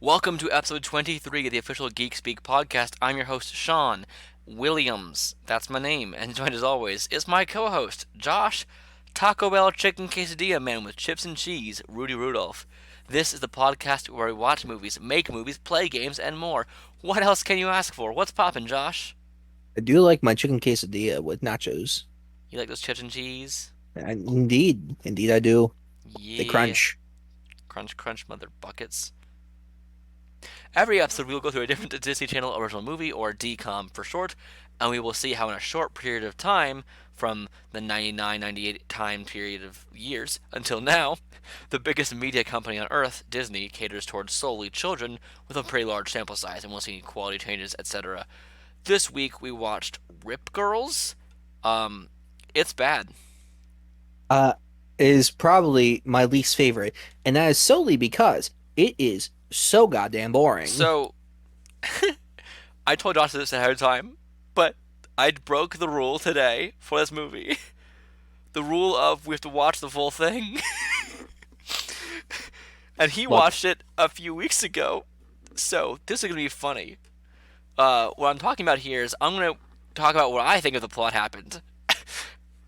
Welcome to episode 23 of the official GeekSpeak Podcast. I'm your host, Sean Williams. That's my name. And joined as always is my co host, Josh Taco Bell Chicken Quesadilla Man with Chips and Cheese, Rudy Rudolph. This is the podcast where we watch movies, make movies, play games, and more. What else can you ask for? What's poppin', Josh? I do like my chicken quesadilla with nachos. You like those chips and cheese? Indeed, I do. They Yeah. crunch. Crunch, crunch, mother buckets. Every episode, we will go through a different Disney Channel original movie, or DCOM for short, and we will see how, in a short period of time, from the 99, 98 time period of years until now, the biggest media company on Earth, Disney, caters towards solely children with a pretty large sample size, and we'll see quality changes, etc. This week, we watched Rip Girls. It's bad. Uh, is probably my least favorite, and that is solely because it is so goddamn boring. So, I told Josh this ahead of time, but I broke the rule today for this movie. The rule of we have to watch the full thing. And he Look, watched it a few weeks ago. So this is going to be funny. What I'm talking about here is I'm going to talk about what I think of the plot happened.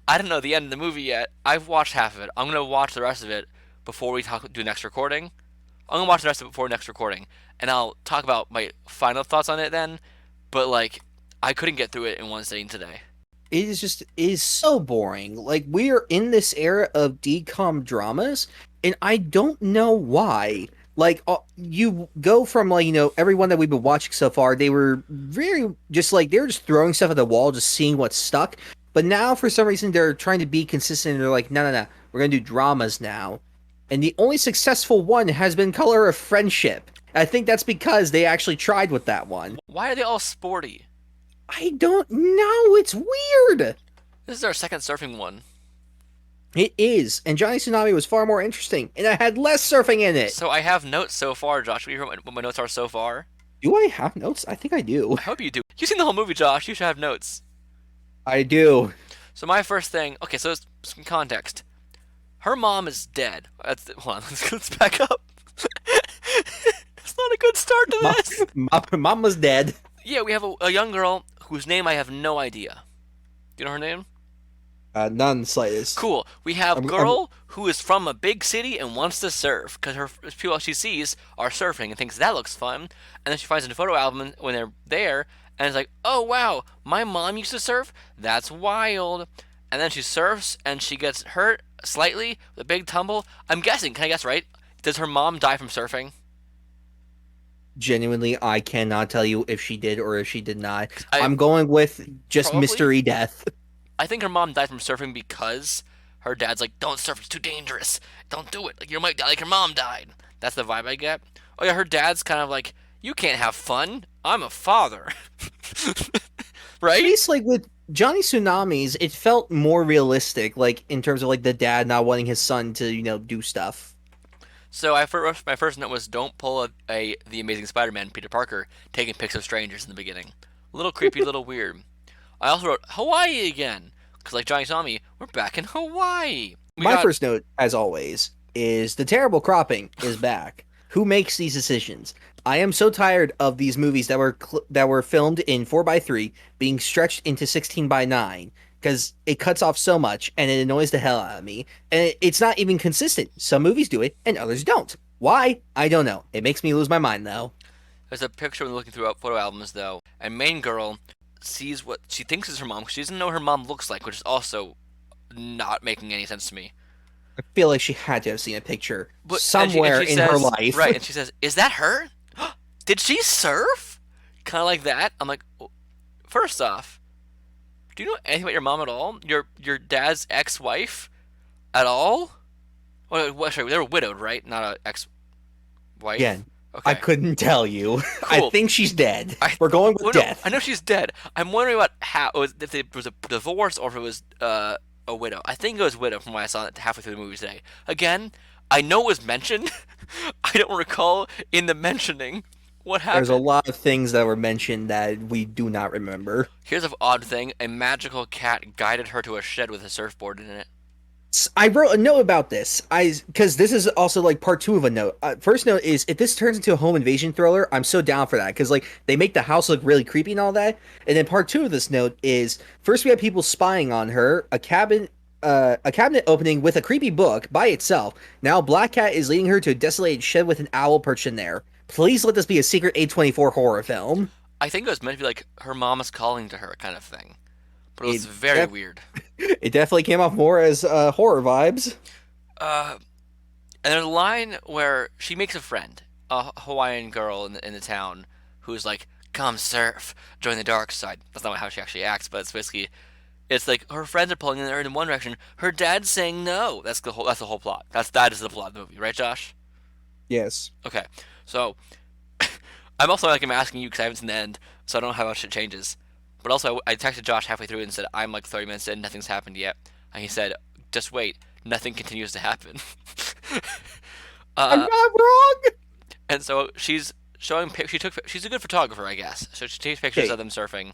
I don't know the end of the movie yet. I've watched half of it. I'm going to watch the rest of it before we do next recording. I'm going to watch the rest of it before next recording. And I'll talk about my final thoughts on it then. But, like, I couldn't get through it in one sitting today. it is so boring. Like we are in this era of decom dramas, and I don't know why. Like you go from everyone that we've been watching so far, they were very just like they were just throwing stuff at the wall, just seeing what stuck. But now for some reason they're trying to be consistent. And they're like, no, we're gonna do dramas now, and the only successful one has been Color of Friendship. I think that's because they actually tried with that one. Why are they all sporty? I don't know. It's weird. This is our second surfing one. It is, and Johnny Tsunami was far more interesting, and I had less surfing in it. So I have notes so far, Josh. Will you hear what my notes are so far? Do I have notes? I think I do. I hope you do. You've seen the whole movie, Josh. You should have notes. I do. So my first thing, okay, so some context. Her mom is dead. Hold on, let's back up. It's not a good start to this. Mama's dead. Yeah, we have a young girl whose name I have no idea. Do you know her name? None slightest. Cool. We have I'm girl who is from a big city and wants to surf because her people she sees are surfing and thinks that looks fun. And then she finds a photo album when they're there and it's like, oh wow, my mom used to surf. That's wild. And then she surfs and she gets hurt slightly with a big tumble. I'm guessing. Can I guess right? Does her mom die from surfing? genuinely, I cannot tell you if she did or if she did not. I I'm going with just probably. mystery death. I think her mom died from surfing because her dad's like, don't surf, it's too dangerous. Don't do it. Like you might die like your mom died. That's the vibe I get. Oh yeah, her dad's kind of like, you can't have fun. I'm a father. At Right? least like with Johnny Tsunamis, it felt more realistic, like in terms of like the dad not wanting his son to, do stuff. So my first note was don't pull a the Amazing Spider-Man Peter Parker taking pics of strangers in the beginning. A little creepy, a little weird. I also wrote Hawaii again because like Johnny saw me, we're back in Hawaii. We My got first note, as always, is the terrible cropping is back. Who makes these decisions? I am so tired of these movies that were filmed in 4:3 being stretched into 16:9 because it cuts off so much and it annoys the hell out of me. And it's not even consistent. Some movies do it and others don't. Why? I don't know. It makes me lose my mind though. there's a picture when looking through photo albums though, and main girl sees what she thinks is her mom. She doesn't know what her mom looks like, which is also not making any sense to me. I feel like she had to have seen a picture But somewhere and she in her says life. right, and she says, "Is that her? Did she surf?" Kind of like that. I'm like, first off, do you know anything about your mom at all? Your dad's ex-wife at all? Well, sorry, they were widowed, right? Not a ex-wife. Again, I Okay, couldn't tell you. I cool. think she's dead. I We're going well, with no, death. I know she's dead. I'm wondering about how if it was a divorce or if it was a widow. I think it was widow from what I saw it halfway through the movie today. Again, I know it was mentioned. I don't recall in the mentioning what There's a happened. lot of things that were mentioned that we do not remember. Here's an odd thing: a magical cat guided her to a shed with a surfboard in it. I wrote a note about this. Because this is also like part two of a note. First note is if this turns into a home invasion thriller, I'm so down for that because like they make the house look really creepy and all that. And then part two of this note is first we have people spying on her, a cabinet opening with a creepy book by itself. Now Black Cat is leading her to a desolated shed with an owl perched in there. Please let this be a secret A24 horror film. I think it was meant to be like her mom is calling to her kind of thing, but it was It very def- weird. it definitely came off more as horror vibes. Uh, and there's a line where she makes a friend, a Hawaiian girl in the town, who's like, "Come surf, join the dark side." That's not how she actually acts, but it's basically, it's like her friends are pulling her in one direction. Her dad's saying no. That's the whole plot. That is the plot of the movie, right, Josh? Yes. Okay, so I'm also like I'm asking you because I haven't seen the end, so I don't know how much it changes. But also, I texted Josh halfway through and said I'm like 30 minutes in, nothing's happened yet, and he said, "Just wait, nothing continues to happen." I'm uh, not wrong. and so she's a good photographer, I guess. So she takes pictures Okay, of them surfing.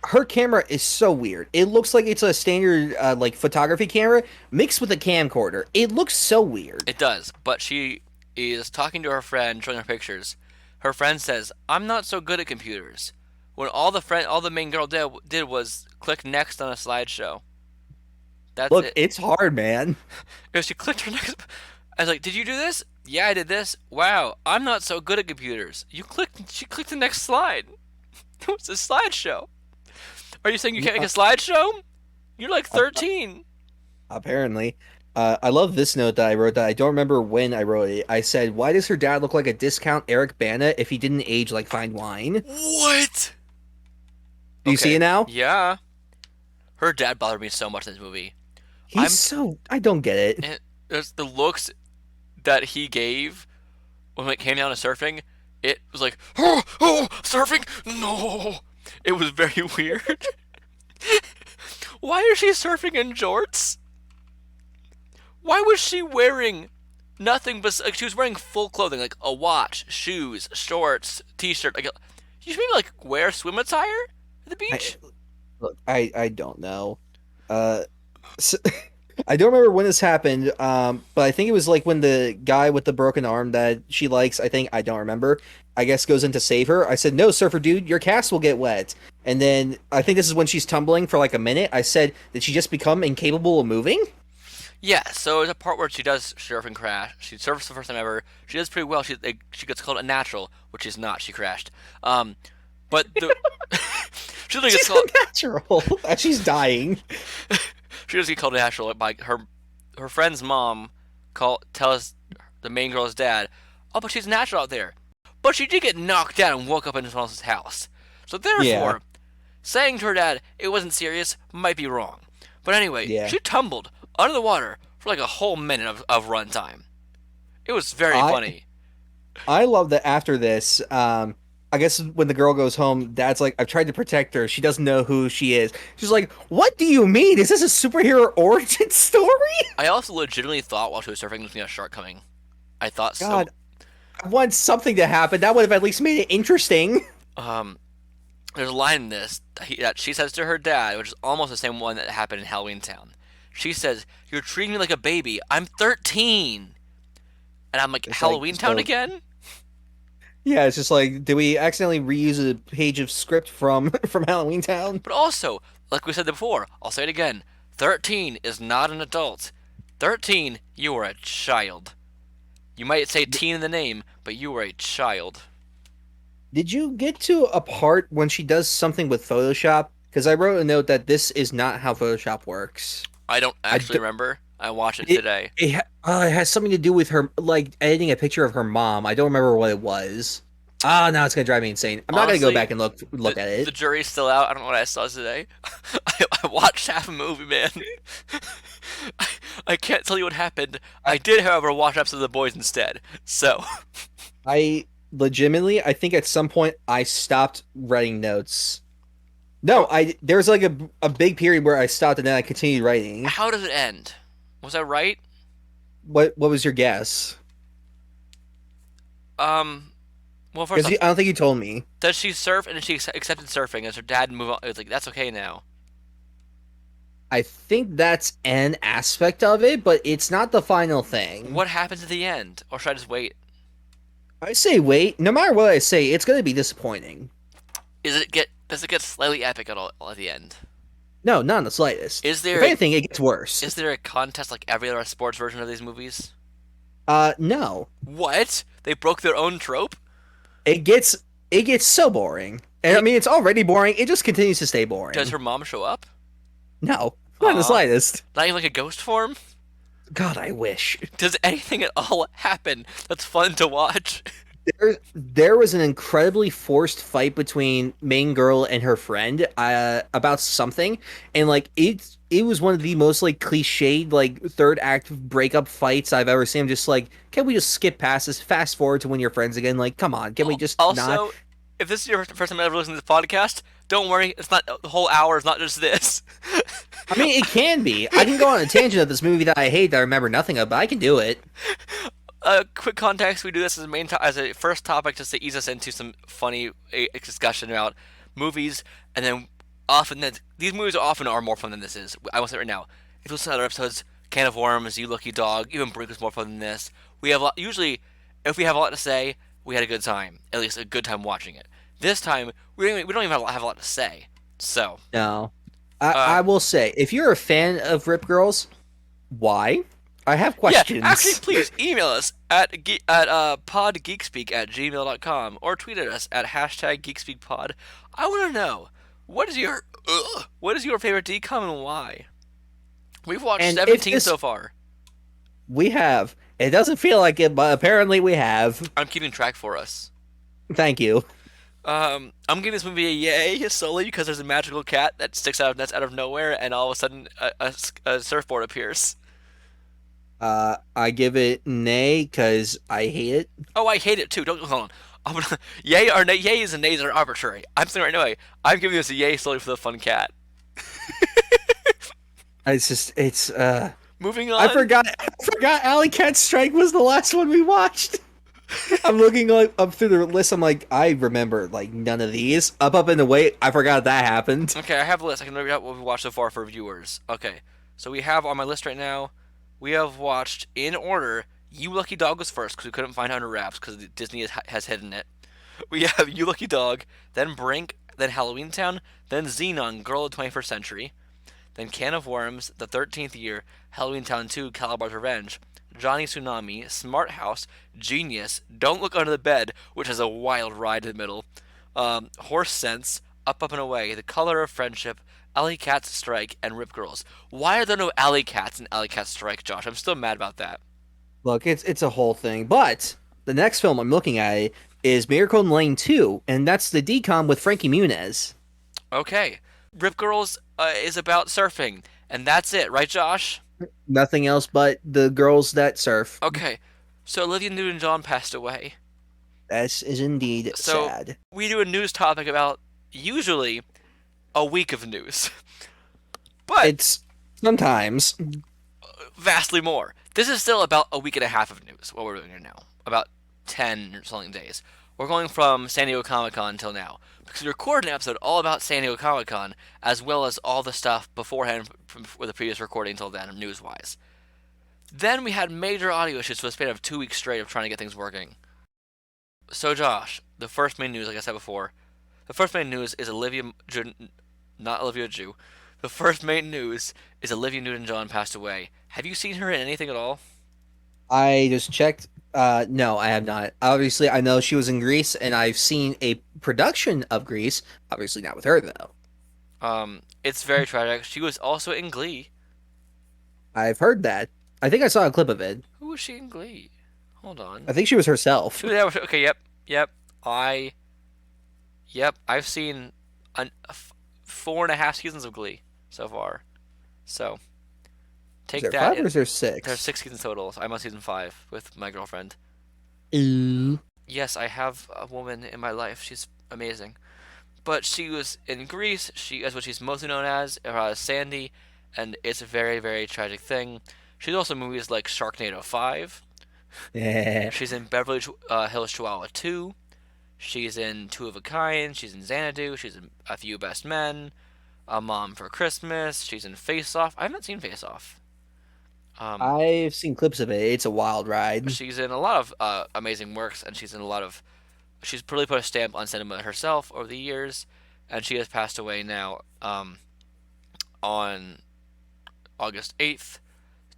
her camera is so weird. It looks like it's a standard like photography camera mixed with a camcorder. It looks so weird. It does, but she is talking to her friend, showing her pictures. Her friend says, "I'm not so good at computers." When all the main girl did was click next on a slideshow. That's Look, it. it's hard, man. If she clicked her next, I was like, "Did you do this?" "Yeah, I did this." "Wow, I'm not so good at computers." You clicked. She clicked the next slide. It was a slideshow. Are you saying you can't make a slideshow? You're like Uh, 13. apparently. I love this note that I wrote that I don't remember when I wrote it. I said, "Why does her dad look like a discount Eric Bana if he didn't age like fine wine?" What? Do you see Okay. it now? Yeah. Her dad bothered me so much in this movie. He's I'm so I don't get it. it, there's the looks that he gave when it came down to surfing. It was like, oh, surfing? No. It was very weird. Why is she surfing in jorts? Why was she wearing nothing but like she was wearing full clothing like a watch, shoes, shorts, t-shirt. Like you should maybe like wear swim attire at the I beach. look, I don't know. Uh, s I don't remember when this happened, but I think it was like when the guy with the broken arm that she likes, I don't remember, I guess goes in to save her. I said, "No, surfer dude, your cast will get wet." And then I think this is when she's tumbling for like a minute. I said, "Did she just become incapable of moving?" Yeah, so there's a part where she does surf and crash. She surfs the first time ever. She does pretty well. She gets called a natural, which she's not. She crashed. But the she literally gets She's called unnatural. She's dying. she does get called a natural by her friend's mom. Tells the main girl's dad, "Oh, but she's natural out there." But she did get knocked down and woke up in someone else's house. So Yeah, therefore, saying to her dad it wasn't serious might be wrong. But anyway, yeah. she tumbled under the water for like a whole minute of runtime. It was very I funny. I love that after this, I guess when the girl goes home, dad's like, "I've tried to protect her. She doesn't know who she is." She's like, "What do you mean? Is this a superhero origin story?" I also legitimately thought while she was surfing there was gonna be a shark coming. I thought so. God, I want something to happen. That would have at least made it interesting. Um, there's a line in this that she says to her dad, which is almost the same one that happened in Halloween Town. She says, "You're treating me like a baby. I'm 13." And I'm like, It's like, Halloween Town so again? yeah, it's just like, did we accidentally reuse a page of script from from Halloween Town? But also, like we said before, I'll say it again. 13 is not an adult. 13, you are a child. You might say teen in the name, but you are a child. Did you get to a part when she does something with Photoshop? Because I wrote a note that this is not how Photoshop works. I don't I actually d- remember. I watched it it today. it has something to do with her like editing a picture of her mom. I don't remember what it was. Ah, now it's gonna drive me insane. I'm not gonna go Honestly, back and look at the it. jury's still out. I don't know what I saw today. I watched half a movie, man. I, I can't tell you what happened. I did, however, watch episodes of The Boys instead. So, I legitimately, I think at some point I stopped writing notes. No, I there's like a big period where I stopped and then I continued writing. how does it end? Was I right? What was your guess? Um, well, first Because off, I don't think you told me. does she surf and she accepted surfing as her dad move on? It's like, that's okay now. I think that's an aspect of it, but it's not the final thing. What happens at the end? Or should I just wait? I say wait. No matter what I say, it's going to be disappointing. Does it get slightly epic at all at the end? No, not in the slightest. Is If there a, anything, it gets worse. is there a contest like every other sports version of these movies? No. What? They broke their own trope? It gets it gets so boring. And I It, mean, it's already boring. It just continues to stay does boring. her mom show up? No, not in the Aw. slightest. Not even like a ghost form? God, I wish. Does anything at all happen that's fun to watch? There was an incredibly forced fight between main girl and her friend about something, and like it was one of the most like cliched like third act breakup fights I've ever seen. I'm just like, can we just skip past this? Fast forward to when you're friends again. Like, come on, can we just not? Also, if this is your first time ever listening to this podcast, don't worry. It's not the whole hour. Is not just this. I mean, it can be. I can go on a tangent of this movie that I hate that I remember nothing of, but I can do it. Quick context: we do this as as a first topic, just to ease us into some funny discussion about movies, and then these movies often are more fun than this is. I will say it right now. If you listen to other episodes, Can of Worms, You Lucky Dog, even Brink was more fun than this. We have usually, if we have a lot to say, we had a good time. At least a good time watching it. This time, we don't even have a lot to say. So, No, uh, I will say, if you're a fan of Rip Girls, why? I have yeah, actually, questions. please email us at podgeekspeak@gmail.com or tweet at us at hashtag GeekSpeakPod. I want to know what is your favorite DCOM and why? We've watched And if 17 this so far. we have, it doesn't feel like it, but apparently we have. I'm keeping track for us. Thank you. I'm giving this movie a yay solely because there's a magical cat that sticks out of nuts out of nowhere, and all of a sudden a surfboard appears. I give it nay because I hate it. Oh, I hate it too. Don't hold on. Yay or nay? Yays and nays are arbitrary. I'm saying right now, I'm giving this a yay solely for the fun cat. It's just it's Moving I on. forgot Alley Cat Strike was the last one we watched. I'm looking like up through the list. I'm like, I remember like none of these. Up in the wait. I forgot that happened. Okay, I have a list. I can read out what we watched so far for viewers. Okay, so we have on my list right now. We have watched in order. You Lucky Dog was first because we couldn't find it under wraps because Disney has hidden it. We have You Lucky Dog, then Brink, then Halloween Town, then Xenon, Girl of the 21st Century, then Can of Worms, The 13th Year, Halloween Town 2, Calabar's Revenge, Johnny Tsunami, Smart House, Genius, Don't Look Under the Bed, which has a wild ride in the middle, Horse Sense, Up and Away, The Color of Friendship, Alley Cats Strike, and Rip Girls. Why are there no Alley Cats in Alley Cats Strike, Josh? I'm still mad about that. Look, it's a whole thing. But the next film I'm looking at is Miracle in Lane 2, and that's the DCOM with Frankie Muniz. Okay. Rip Girls is about surfing, and that's it, right, Josh? Nothing else but the girls that surf. Okay. So Olivia Newton-John passed away. This is indeed So sad. we do a news topic about usually a week of news, but It's sometimes. vastly more. This is still about a week and a half of news, what we're doing right now. About 10 or something days. We're going from San Diego Comic Con until now. Because we recorded an episode all about San Diego Comic Con, as well as all the stuff beforehand from the previous recording until then, news wise. Then we had major audio issues for the span of 2 weeks straight of trying to get things working. So, Josh, the first main news, like I said before, the first main news is not Olivia Jew. The first main news is Olivia Newton-John passed away. Have you seen her in anything at all? I just checked. No, I have not. Obviously, I know she was in Greece, and I've seen a production of Greece. Obviously, not with her though. It's very tragic. She was also in Glee. I've heard that. I think I saw a clip of it. Who was she in Glee? Hold on. I think she was herself. Okay, yep. I've seen 4.5 seasons of Glee so far. So Is take there that. five or is there There's six? 6 seasons total. So I'm on season 5 with my girlfriend. Ooh. Yes, I have a woman in my life. She's amazing. But she was in Greece. She is what she's mostly known as Sandy, and it's a very, very tragic thing. She's also in movies like Sharknado 5. Yeah. She's in Beverly Hills Chihuahua 2. She's in Two of a Kind. She's in Xanadu. She's in A Few Best Men. A Mom for Christmas. She's in Face Off. I haven't seen Face Off. Um, I've seen clips of it. It's a wild ride. she's in a lot of amazing works, and she's in a lot of. She's really put a stamp on cinema herself over the years, and she has passed away now on August 8th,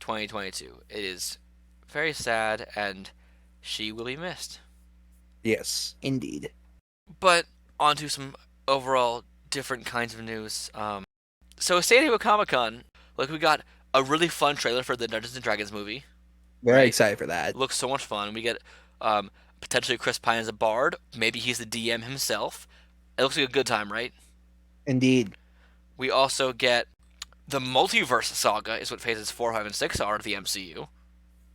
2022. It is very sad, and she will be missed. Yes, indeed. But on to some overall different kinds of news. So San Diego Comic Con, like we got a really fun trailer for the Dungeons and Dragons movie. Very Right? excited for that. Looks so much fun. We get potentially Chris Pine as a bard. Maybe he's the DM himself. It looks like a good time, right? Indeed. We also get the multiverse saga is what phases 4, 5, and 6 are of the MCU.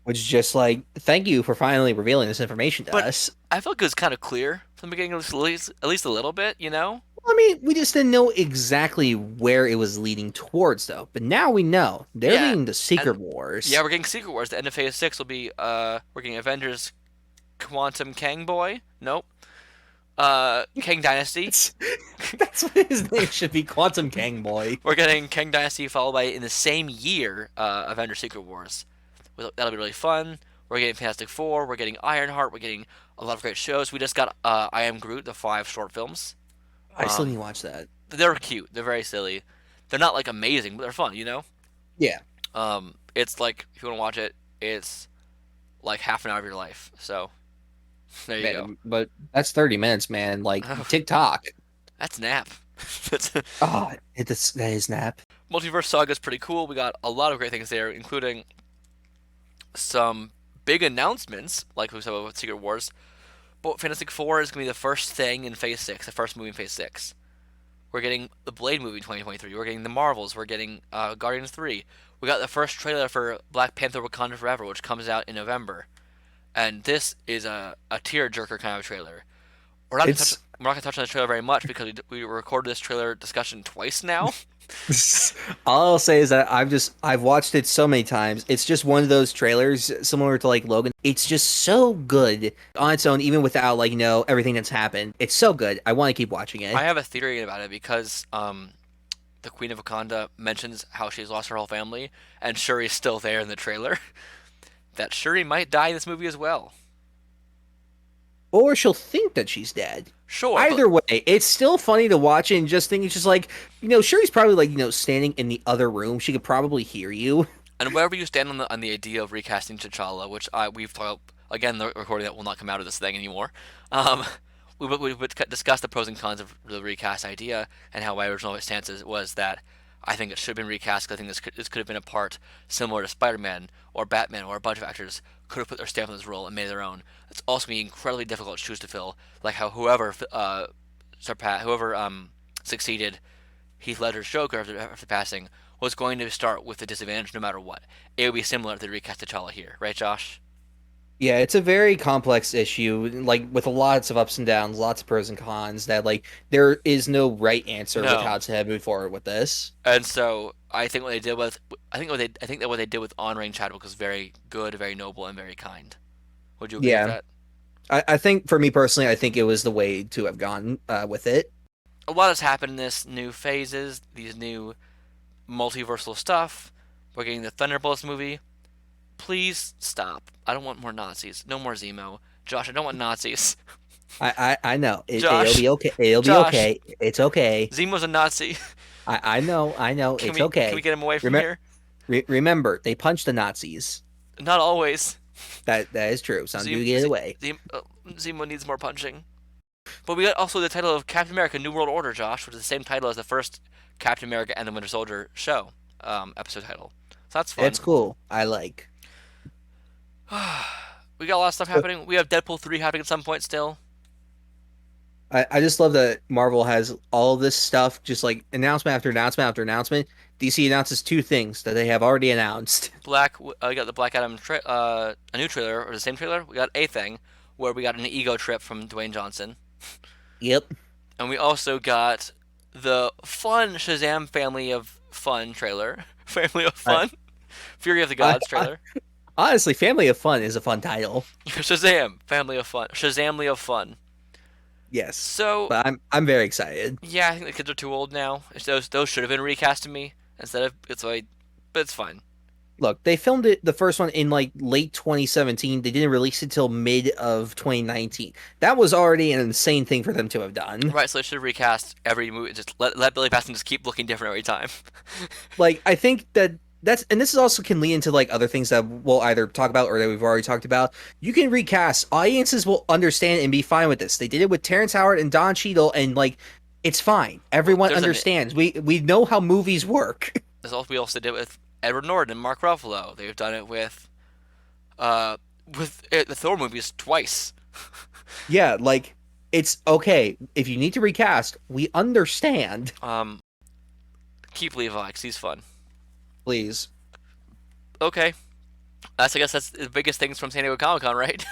Which is just like, thank you for finally revealing this information to But us. I felt like it was kind of clear from the beginning, at least a little bit, you know? I mean, we just didn't know exactly where it was leading towards, though. But now we know. They're Yeah, leading to Secret and Wars. yeah, we're getting Secret Wars. The end of Phase 6 will be we're getting Avengers Quantum Kang Boy. Nope. Kang Dynasty. That's what his name should be, Quantum Kang Boy. We're getting Kang Dynasty followed by in the same year Avengers Secret Wars. That'll be really fun. We're getting Fantastic Four. We're getting Ironheart. We're getting a lot of great shows. We just got I Am Groot, the 5 short films. I still need Um, to watch that. they're cute. They're very silly. They're not like amazing, but they're fun. You know. Yeah. It's like if you want to watch it, it's like half an hour of your life. So there you go. Man, but that's 30 minutes, man. Like, TikTok. That's nap. Oh, that is nap. Multiverse Saga is pretty cool. We got a lot of great things there, including some big announcements, like we saw with Secret Wars. But Fantastic Four is going to be the first thing in Phase 6, the first movie in Phase 6. We're getting the Blade movie in 2023. We're getting the Marvels. We're getting Guardians 3. We got the first trailer for Black Panther Wakanda Forever, which comes out in November. And this is a tearjerker kind of trailer. It's We're not gonna touch on the trailer very much because we recorded this trailer discussion twice now. all I'll say is that I've watched it so many times. It's just one of those trailers similar to like Logan. It's just so good on its own, even without like everything that's happened. It's so good. I want to keep watching it. I have a theory about it because the Queen of Wakanda mentions how she's lost her whole family, and Shuri's still there in the trailer. That Shuri might die in this movie as well. Or she'll think that she's dead. Sure, but Either way, it's still funny to watch and just think it's just like, Shuri's probably like, standing in the other room. She could probably hear you. and wherever you stand on the idea of recasting T'Challa, which we've talked again, the recording that will not come out of this thing anymore. Um, we would discuss the pros and cons of the recast idea and how my original stance was that I think it should have been recast. 'Cause I think this could have been a part similar to Spider-Man or Batman, or a bunch of actors could have put their stamp on this role and made it their own. It's also going to be incredibly difficult shoes to fill, like how whoever succeeded Heath Ledger's Joker after passing was going to start with a disadvantage no matter what. It would be similar to the recast T'Challa here, right, Josh? Yeah, it's a very complex issue, like with lots of ups and downs, lots of pros and cons. That like there is no right answer with No. how to move forward with this. And so I think I think that what they did with honoring Chadwick was very good, very noble, and very kind. Would you agree with Yeah, that? I think for me personally, I think it was the way to have gone with it. A lot has happened in this new phases, these new multiversal stuff. We're getting the Thunderbolts movie. Please stop. I don't want more Nazis. No more Zemo. Josh, I don't want Nazis. I know it'll Josh, be okay. It'll be Josh, okay. It's okay. Zemo's a Nazi. I know. Can It's we okay. get him away from Remember, here? remember, they punched the Nazis. Not always. That is true. Some do Zemo, get away. Zemo needs more punching. But we got also the title of Captain America: New World Order, Josh, which is the same title as the first Captain America and the Winter Soldier show episode title. So that's fun. It's cool. I like. We got a lot of stuff happening. We have Deadpool 3 happening at some point still. I just love that Marvel has all this stuff, just like announcement after announcement after announcement. DC announces two things that they have already announced. We got the Black Adam, a new trailer, or the same trailer. We got a thing where we got an ego trip from Dwayne Johnson. Yep. And we also got the fun Shazam Family of Fun trailer. Family of I, Fun? Fury of the I, Gods I, trailer. honestly, Family of Fun is a fun title. Shazam! Family of Fun. Shazamly of Fun. Yes, So but I'm very excited. yeah, I think the kids are too old now. Those should have been recast to me instead of it's like, but it's fine. Look, they filmed it the first one in like late 2017. They didn't release it till mid of 2019. That was already an insane thing for them to have done. Right, so they should have recast every movie. Just let Billy Batson just keep looking different every time. Like I think that's and this is also can lead into like other things that we'll either talk about or that we've already talked about. You can recast. Audiences will understand and be fine with this. They did it with Terrence Howard and Don Cheadle, and like it's fine. Everyone There's an understands. We know how movies work. we also did it with Edward Norton and Mark Ruffalo. They've done it uh the Thor movies twice. Yeah, like it's okay if you need to recast. We understand. Um, keep Levi 'cause he's fun. Please. Okay, I guess that's the biggest things from San Diego Comic Con, right?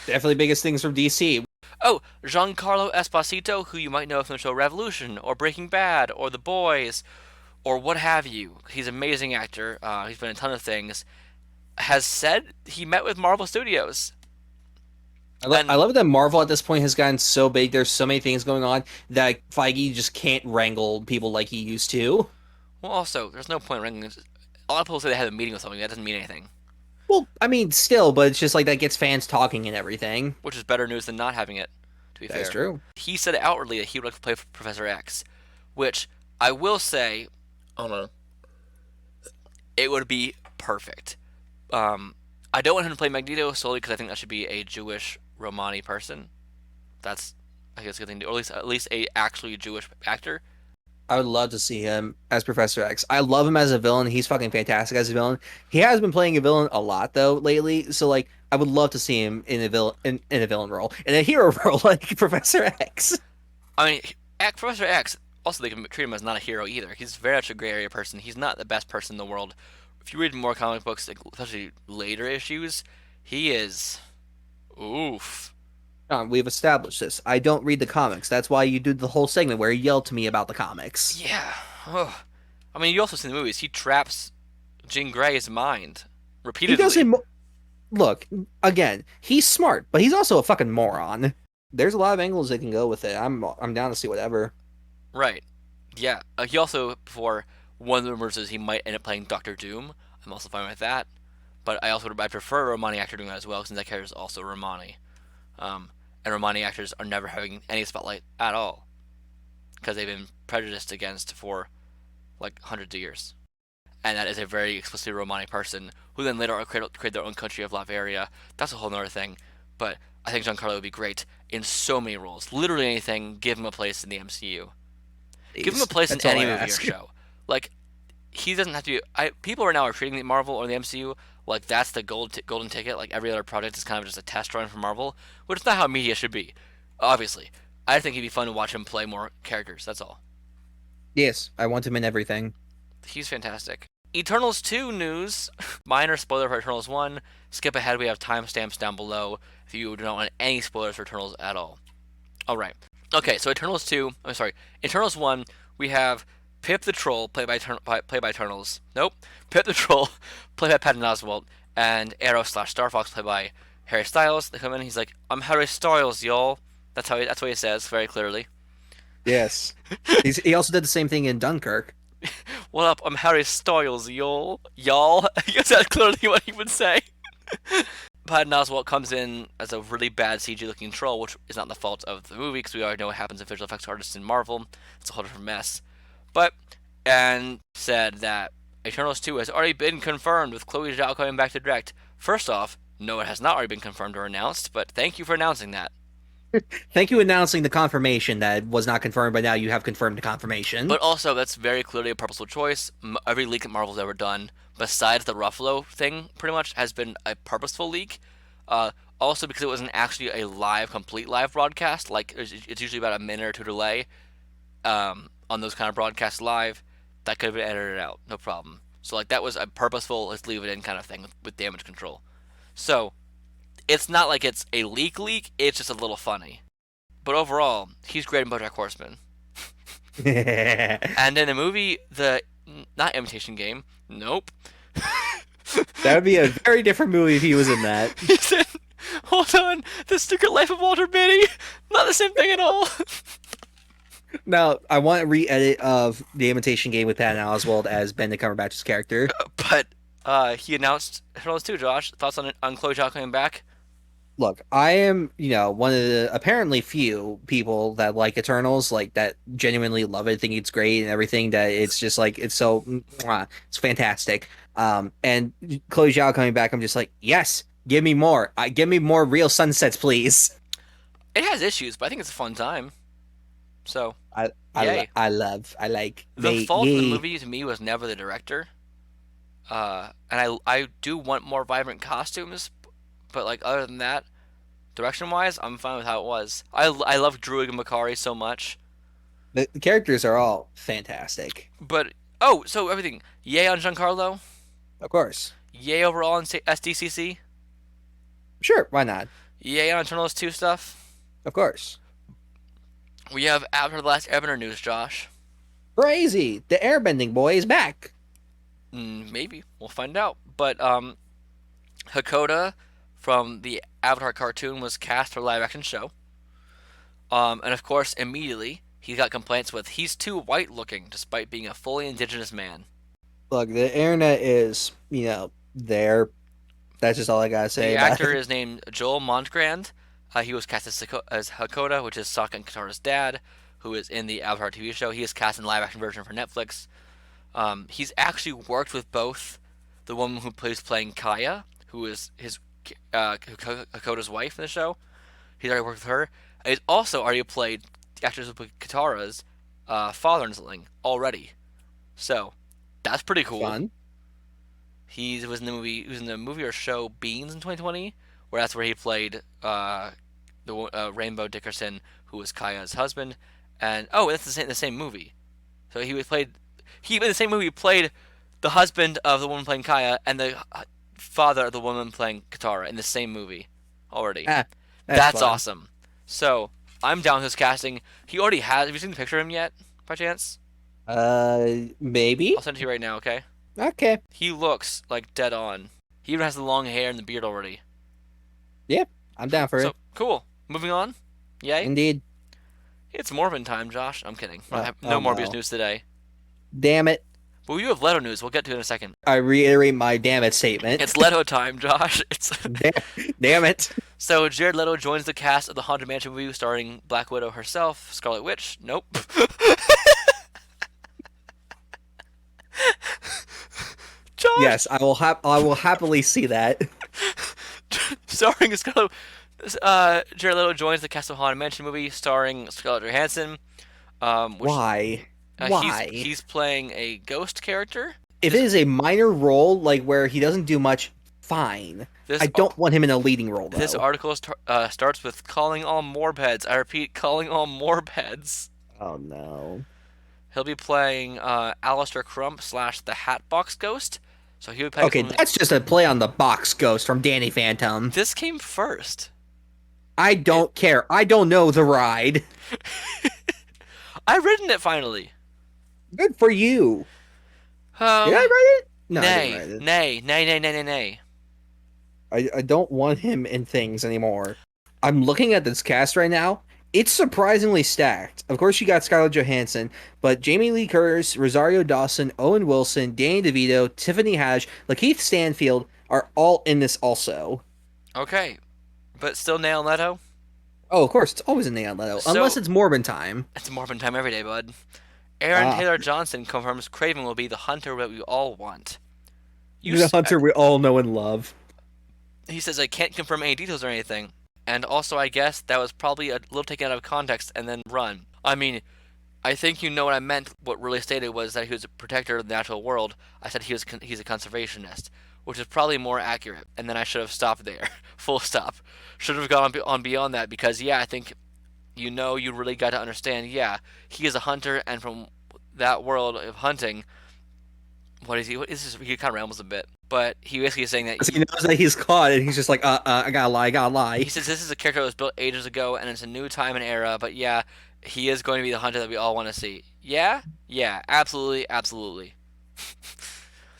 Definitely biggest things from DC. Oh, Giancarlo Esposito, who you might know from the show Revolution or Breaking Bad or The Boys or what have you. He's an amazing actor. He's been in a ton of things. Has said he met with Marvel Studios. I love that Marvel at this point has gotten so big. There's so many things going on that Feige just can't wrangle people like he used to. Well, also, there's no point ringing. A lot of people say they had a meeting with something. That doesn't mean anything. Well, I mean, still, but it's just like that gets fans talking and everything. Which is better news than not having it, to be That is fair. true. He said outwardly that he would like to play for Professor X, which I will say, oh no, it would be perfect. I don't want him to play Magneto solely because I think that should be a Jewish Romani person. That's, I guess, a good thing to do. Or at least a actually Jewish actor. I would love to see him as Professor X. I love him as a villain. He's fucking fantastic as a villain. He has been playing a villain a lot though lately. So like, I would love to see him in a villain in a villain role, in a hero role like Professor X. I mean, Professor X, also they can treat him as not a hero either. He's very much a gray area person. He's not the best person in the world. If you read more comic books, especially later issues, he is, oof. We've established this. I don't read the comics. That's why you do the whole segment where you yell to me about the comics. Yeah. Ugh. I mean, you also see in the movies, he traps Jean Grey's mind He repeatedly. doesn't look again. He's smart, but he's also a fucking moron. There's a lot of angles they can go with it. I'm down to see whatever. Right. Yeah. He also, before, one of the rumors is he might end up playing Doctor Doom. I'm also fine with that. But I prefer a Romani actor doing that as well, since that character is also Romani. And Romani actors are never having any spotlight at all. Because they've been prejudiced against for, like, hundreds of years. And that is a very explicitly Romani person, who then later create their own country of Latveria. That's a whole other thing. But I think Giancarlo would be great in so many roles. Literally anything, give him a place in the MCU. Give him a place in That's all any I movie or ask. show. Like, he doesn't have to be. People right now are treating the Marvel or the MCU like that's the golden ticket. Like every other project is kind of just a test run for Marvel, which is not how media should be. Obviously, I think it'd be fun to watch him play more characters. That's all. Yes, I want him in everything. He's fantastic. Eternals 2 news. Minor spoiler for Eternals 1. Skip ahead. We have timestamps down below if you do not want any spoilers for Eternals at all. All right. Okay, so Eternals 2. I'm sorry. Eternals 1. We have Pip the Troll, played by Eternals. Nope. Pip the Troll, played by Patton Oswalt, and Arrow / Star Fox, played by Harry Styles. They come in. He's like, "I'm Harry Styles, y'all." That's what he says very clearly. Yes. He also did the same thing in Dunkirk. What up? I'm Harry Styles, y'all. Y'all. I guess that's clearly what he would say. Patton Oswalt comes in as a really bad CG-looking troll, which is not the fault of the movie, because we already know what happens to visual effects artists in Marvel. It's a whole different mess. And said that Eternals 2 has already been confirmed with Chloe Zhao coming back to direct. First off, no, it has not already been confirmed or announced, but thank you for announcing that. Thank you announcing the confirmation that was not confirmed, but now you have confirmed the confirmation. But also, that's very clearly a purposeful choice. Every leak that Marvel's ever done, besides the Ruffalo thing, pretty much, has been a purposeful leak. Also, because it wasn't actually a complete live broadcast. Like, it's usually about a minute or two delay on those kind of broadcasts live. That could have been edited out, no problem. So, like, that was a purposeful, let's leave it in kind of thing with damage control. So, it's not like it's a leak, it's just a little funny. But overall, he's great in BoJack Horseman. And in the movie, not Imitation Game, nope. That would be a very different movie if he was in that. Hold on. The Secret Life of Walter Mitty. Not the same thing at all. Now, I want a re-edit of the Imitation Game with Patton Oswalt as Ben Cumberbatch's character. But he announced Eternals 2, Josh. Thoughts on Chloe Zhao coming back? Look, I am, one of the apparently few people that like Eternals, like that genuinely love it, think it's great and everything, that it's just like, it's so, it's fantastic. And Chloe Zhao coming back, I'm just like, yes, give me more. Give me more real sunsets, please. It has issues, but I think it's a fun time. So, I yay. I like The fault of the yay. movie to me was never the director. And I do want more vibrant costumes, but like other than that, direction wise, I'm fine with how it was. I love Druig and Makari so much. The characters are all fantastic. But so everything. Yay on Giancarlo. Of course. Yay overall on SDCC. Sure, why not? Yay on Eternals 2 stuff. Of course. We have Avatar: The Last Airbender news, Josh. Crazy. The airbending boy is back. Maybe we'll find out. But Hakoda from the Avatar cartoon was cast for a live action show. And of course, immediately he got complaints with he's too white looking, despite being a fully indigenous man. Look, the internet is, there. That's just all I gotta say The about actor it. is named Joel Montgrand. He was cast as Hakoda, which is Sokka and Katara's dad, who is in the Avatar TV show. He is cast in the live action version for Netflix. He's actually worked with both the woman who plays playing Kaya, who is his Hakoda's wife in the show. He's already worked with her. He's also already played the actress who played Katara's father-in-law already. So that's pretty cool. Fun. He was in the movie. He was in the movie or show Beans in 2020, where that's where he played the Rainbow Dickerson, who was Kaya's husband. And that's the same movie. So he in the same movie played the husband of the woman playing Kaya and the father of the woman playing Katara in the same movie already. That's fun. awesome. So I'm down with his casting. He already has. Have you seen the picture of him yet, by chance? Maybe. I'll send it to you right now. Okay. Okay. He looks like dead on. He even has the long hair and the beard already. Yeah, I'm down for So it. cool. Moving on. Yay. Indeed. It's Morbin time, Josh. I'm kidding. I have Oh, no oh, Morbius no. news today. Damn it. But we do have Leto news. We'll get to it in a second. I reiterate my damn it statement. It's Leto time, Josh. Damn it. So Jared Leto joins the cast of the Haunted Mansion movie starring Black Widow herself, Scarlet Witch. Nope. Josh. Yes, I will happily see that. Starring Scarlet. Jared Leto joins the cast of Haunted Mansion movie starring Scarlett Johansson. Why? Why? He's playing a ghost character. If it is a minor role, like where he doesn't do much, fine. I don't want him in a leading role, though. This article starts with calling all Morbheads. I repeat, calling all Morbheads. Oh no. He'll be playing Alistair Crump / the Hatbox Ghost. So he would play. Okay, that's just a play on the box ghost from Danny Phantom. This came first. I don't care. I don't know the ride. I've written it finally. Good for you. Did I write it? No, I didn't write it. Nay. I don't want him in things anymore. I'm looking at this cast right now. It's surprisingly stacked. Of course, you got Scarlett Johansson, but Jamie Lee Curtis, Rosario Dawson, Owen Wilson, Danny DeVito, Tiffany Haddish, Lakeith Stanfield are all in this also. Okay, but still Nail Leto? Oh, of course, it's always a Neon Leto, unless it's Morbin time. It's Morbin time every day, bud. Aaron Taylor Johnson confirms Kraven will be the hunter that we all want. The hunter we all know and love. He says, I can't confirm any details or anything. And also, I guess that was probably a little taken out of context and then run. I mean, I think you know what I meant. What really stated was that he was a protector of the natural world. I said he's a conservationist, which is probably more accurate. And then I should have stopped there. Full stop. Should have gone on beyond that because, yeah, I think you really got to understand, yeah, he is a hunter, and from that world of hunting, what is he? He kind of rambles a bit. But he basically is saying that he knows that he's caught, and he's just like, I gotta lie. He says this is a character that was built ages ago, and it's a new time and era. But yeah, he is going to be the hunter that we all want to see. Yeah, absolutely.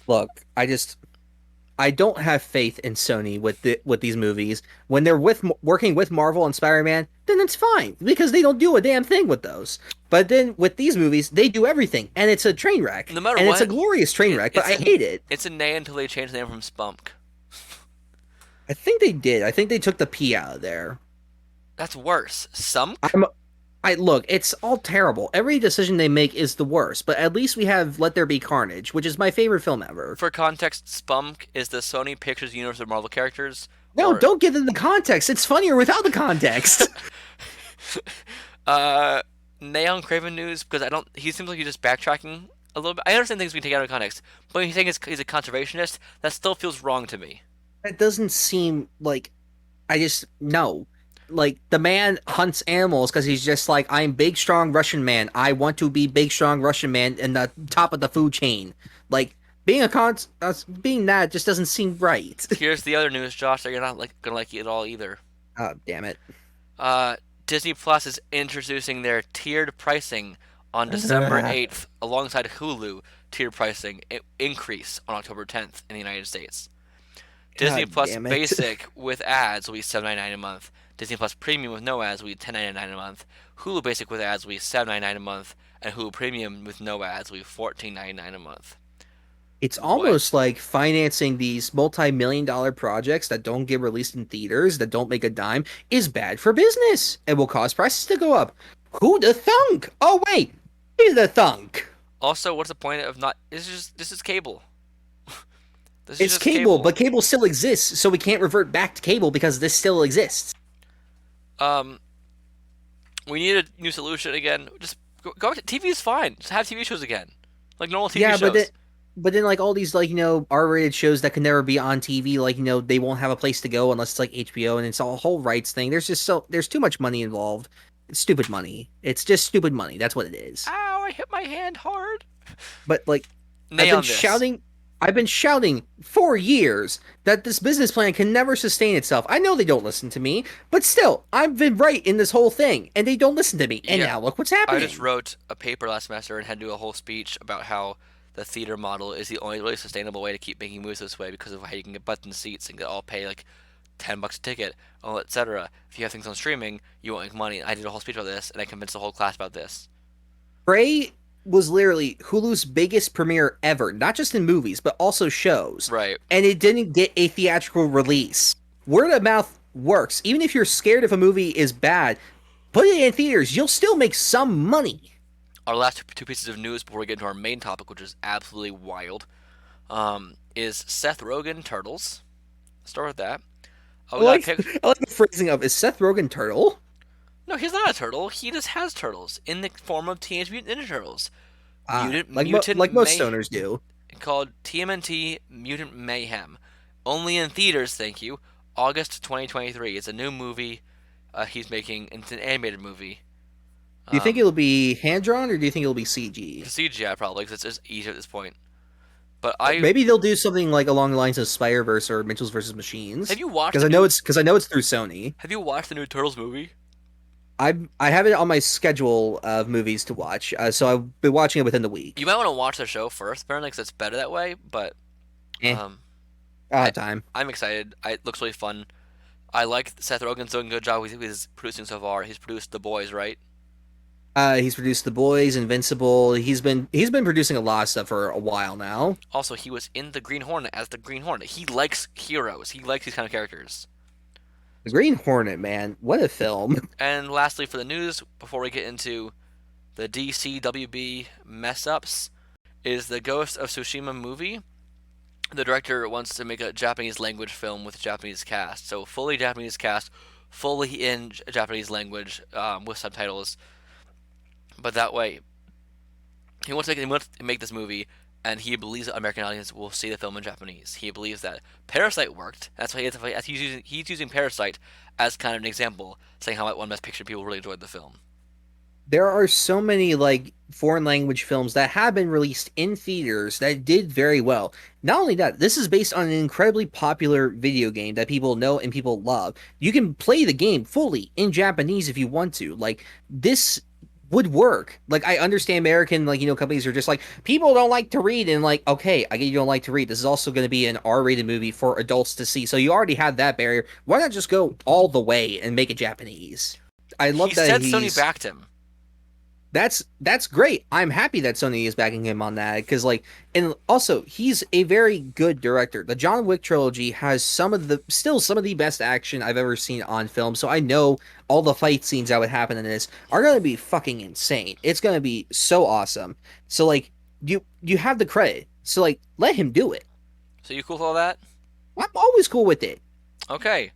Look, I I don't have faith in Sony with these movies. When they're working with Marvel and Spider-Man, then it's fine because they don't do a damn thing with those. But then with these movies, they do everything, and it's a train wreck. No matter and what, it's a glorious train wreck, but I hate it. It's a nay until they change the name from Spunk. I think they did. I think they took the P out of there. That's worse. Sunk? I look, it's all terrible. Every decision they make is the worst, but at least we have Let There Be Carnage, which is my favorite film ever. For context, Spunk is the Sony Pictures universe of Marvel characters. No, don't give them the context. It's funnier without the context. Nay on Kraven news, because he seems like he's just backtracking a little bit. I understand things we take out of context, but he's saying he's a conservationist. That still feels wrong to me. That doesn't seem like, no. Like, the man hunts animals because he's just like, I'm big, strong Russian man. I want to be big, strong Russian man in the top of the food chain. Like, being being that just doesn't seem right. Here's the other news, Josh, that you're not gonna like it at all either. Oh, damn it. Disney Plus is introducing their tiered pricing on December 8th, alongside Hulu tiered pricing increase on October 10th in the United States. Disney Plus Basic with ads will be $7.99 a month. Disney Plus Premium with no ads will be $10.99 a month. Hulu Basic with ads will be $7.99 a month, and Hulu Premium with no ads will be $14.99 a month. It's almost like financing these multi-million-dollar projects that don't get released in theaters, that don't make a dime, is bad for business and will cause prices to go up. Who'da thunk? Oh wait, who'da thunk? Also, what's the point of not? This is cable. It's cable, but cable still exists, so we can't revert back to cable because this still exists. We need a new solution again. Just go to TV is fine. Just have TV shows again, like normal TV shows. But then like all these R-rated shows that can never be on TV, they won't have a place to go unless it's like HBO, and it's a whole rights thing. There's too much money involved. It's stupid money. It's just stupid money. That's what it is. Ow! I hit my hand hard. But I've been shouting for years that this business plan can never sustain itself. I know they don't listen to me, but still, I've been right in this whole thing, and they don't listen to me. And now look what's happening. I just wrote a paper last semester and had to do a whole speech about how the theater model is the only really sustainable way to keep making movies this way because of how you can get button seats and all pay like $10 a ticket, etc. If you have things on streaming, you won't make money. I did a whole speech about this, and I convinced the whole class about this. Prey was literally Hulu's biggest premiere ever, not just in movies, but also shows. Right. And it didn't get a theatrical release. Word of mouth works. Even if you're scared if a movie is bad, put it in theaters. You'll still make some money. Our last two pieces of news before we get into our main topic, which is absolutely wild, is Seth Rogen Turtles. Start with that. I like the phrasing of, is Seth Rogen turtle? No, he's not a turtle. He just has turtles in the form of Teenage Mutant Ninja Turtles. Like most stoners do. Called TMNT Mutant Mayhem. Only in theaters, thank you. August 2023. It's a new movie he's making. It's an animated movie. Do you think it'll be hand-drawn, or do you think it'll be CG? CGI, probably, because it's just easy at this point. But maybe they'll do something like along the lines of Spider-Verse or Mitchell's vs. Machines. Have you watched? Because I know it's through Sony. Have you watched the new Turtles movie? I have it on my schedule of movies to watch, so I've been watching it within the week. You might want to watch the show first, apparently, because it's better that way. But time. I'm excited. It looks really fun. I like Seth Rogen's doing a good job. He's producing so far. He's produced The Boys, right? He's produced The Boys, Invincible. He's been producing a lot of stuff for a while now. Also, he was in The Green Hornet as the Green Hornet. He likes heroes. He likes these kind of characters. The Green Hornet, man, what a film! And lastly, for the news, before we get into the DCWB mess-ups, is the Ghost of Tsushima movie. The director wants to make a Japanese language film with a Japanese cast, so fully Japanese cast, fully in Japanese language with subtitles. But that way, he wants to make this movie, and he believes that American audience will see the film in Japanese. He believes that Parasite worked. That's why he's using Parasite as kind of an example, saying how at one Best Picture people really enjoyed the film. There are so many foreign language films that have been released in theaters that did very well. Not only that, this is based on an incredibly popular video game that people know and people love. You can play the game fully in Japanese if you want to. This would work. Like, I understand American, like, companies are just like, people don't like to read, and like, okay, I get you don't like to read. This is also going to be an R-rated movie for adults to see, so you already have that barrier. Why not just go all the way and make it Japanese? I love He that said Sony backed him. That's great. I'm happy that Sony is backing him on that because, like, and also he's a very good director. The John Wick trilogy has some of the best action I've ever seen on film. So I know all the fight scenes that would happen in this are going to be fucking insane. It's going to be so awesome. So like, you have the credit. So like, let him do it. So you cool with all that? I'm always cool with it. Okay.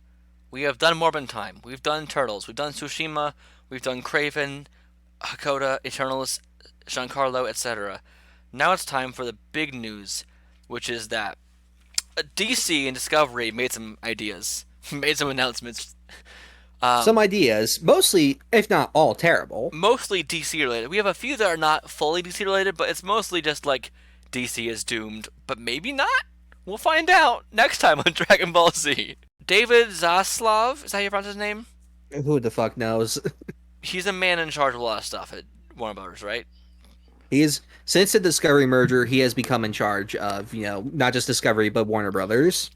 We have done Morbin Time. We've done Turtles. We've done Tsushima. We've done Kraven, Hakoda, Eternals, Giancarlo, etc. Now it's time for the big news, which is that DC and Discovery made some ideas, made some announcements. Some ideas, mostly, if not all, terrible. Mostly DC related. We have a few that are not fully DC related, but it's mostly just like DC is doomed, but maybe not. We'll find out next time on Dragon Ball Z. David Zaslav, is that how you pronounce his name? Who the fuck knows? He's a man in charge of a lot of stuff at Warner Brothers, right? He is, since the Discovery merger, he has become in charge of, not just Discovery, but Warner Brothers.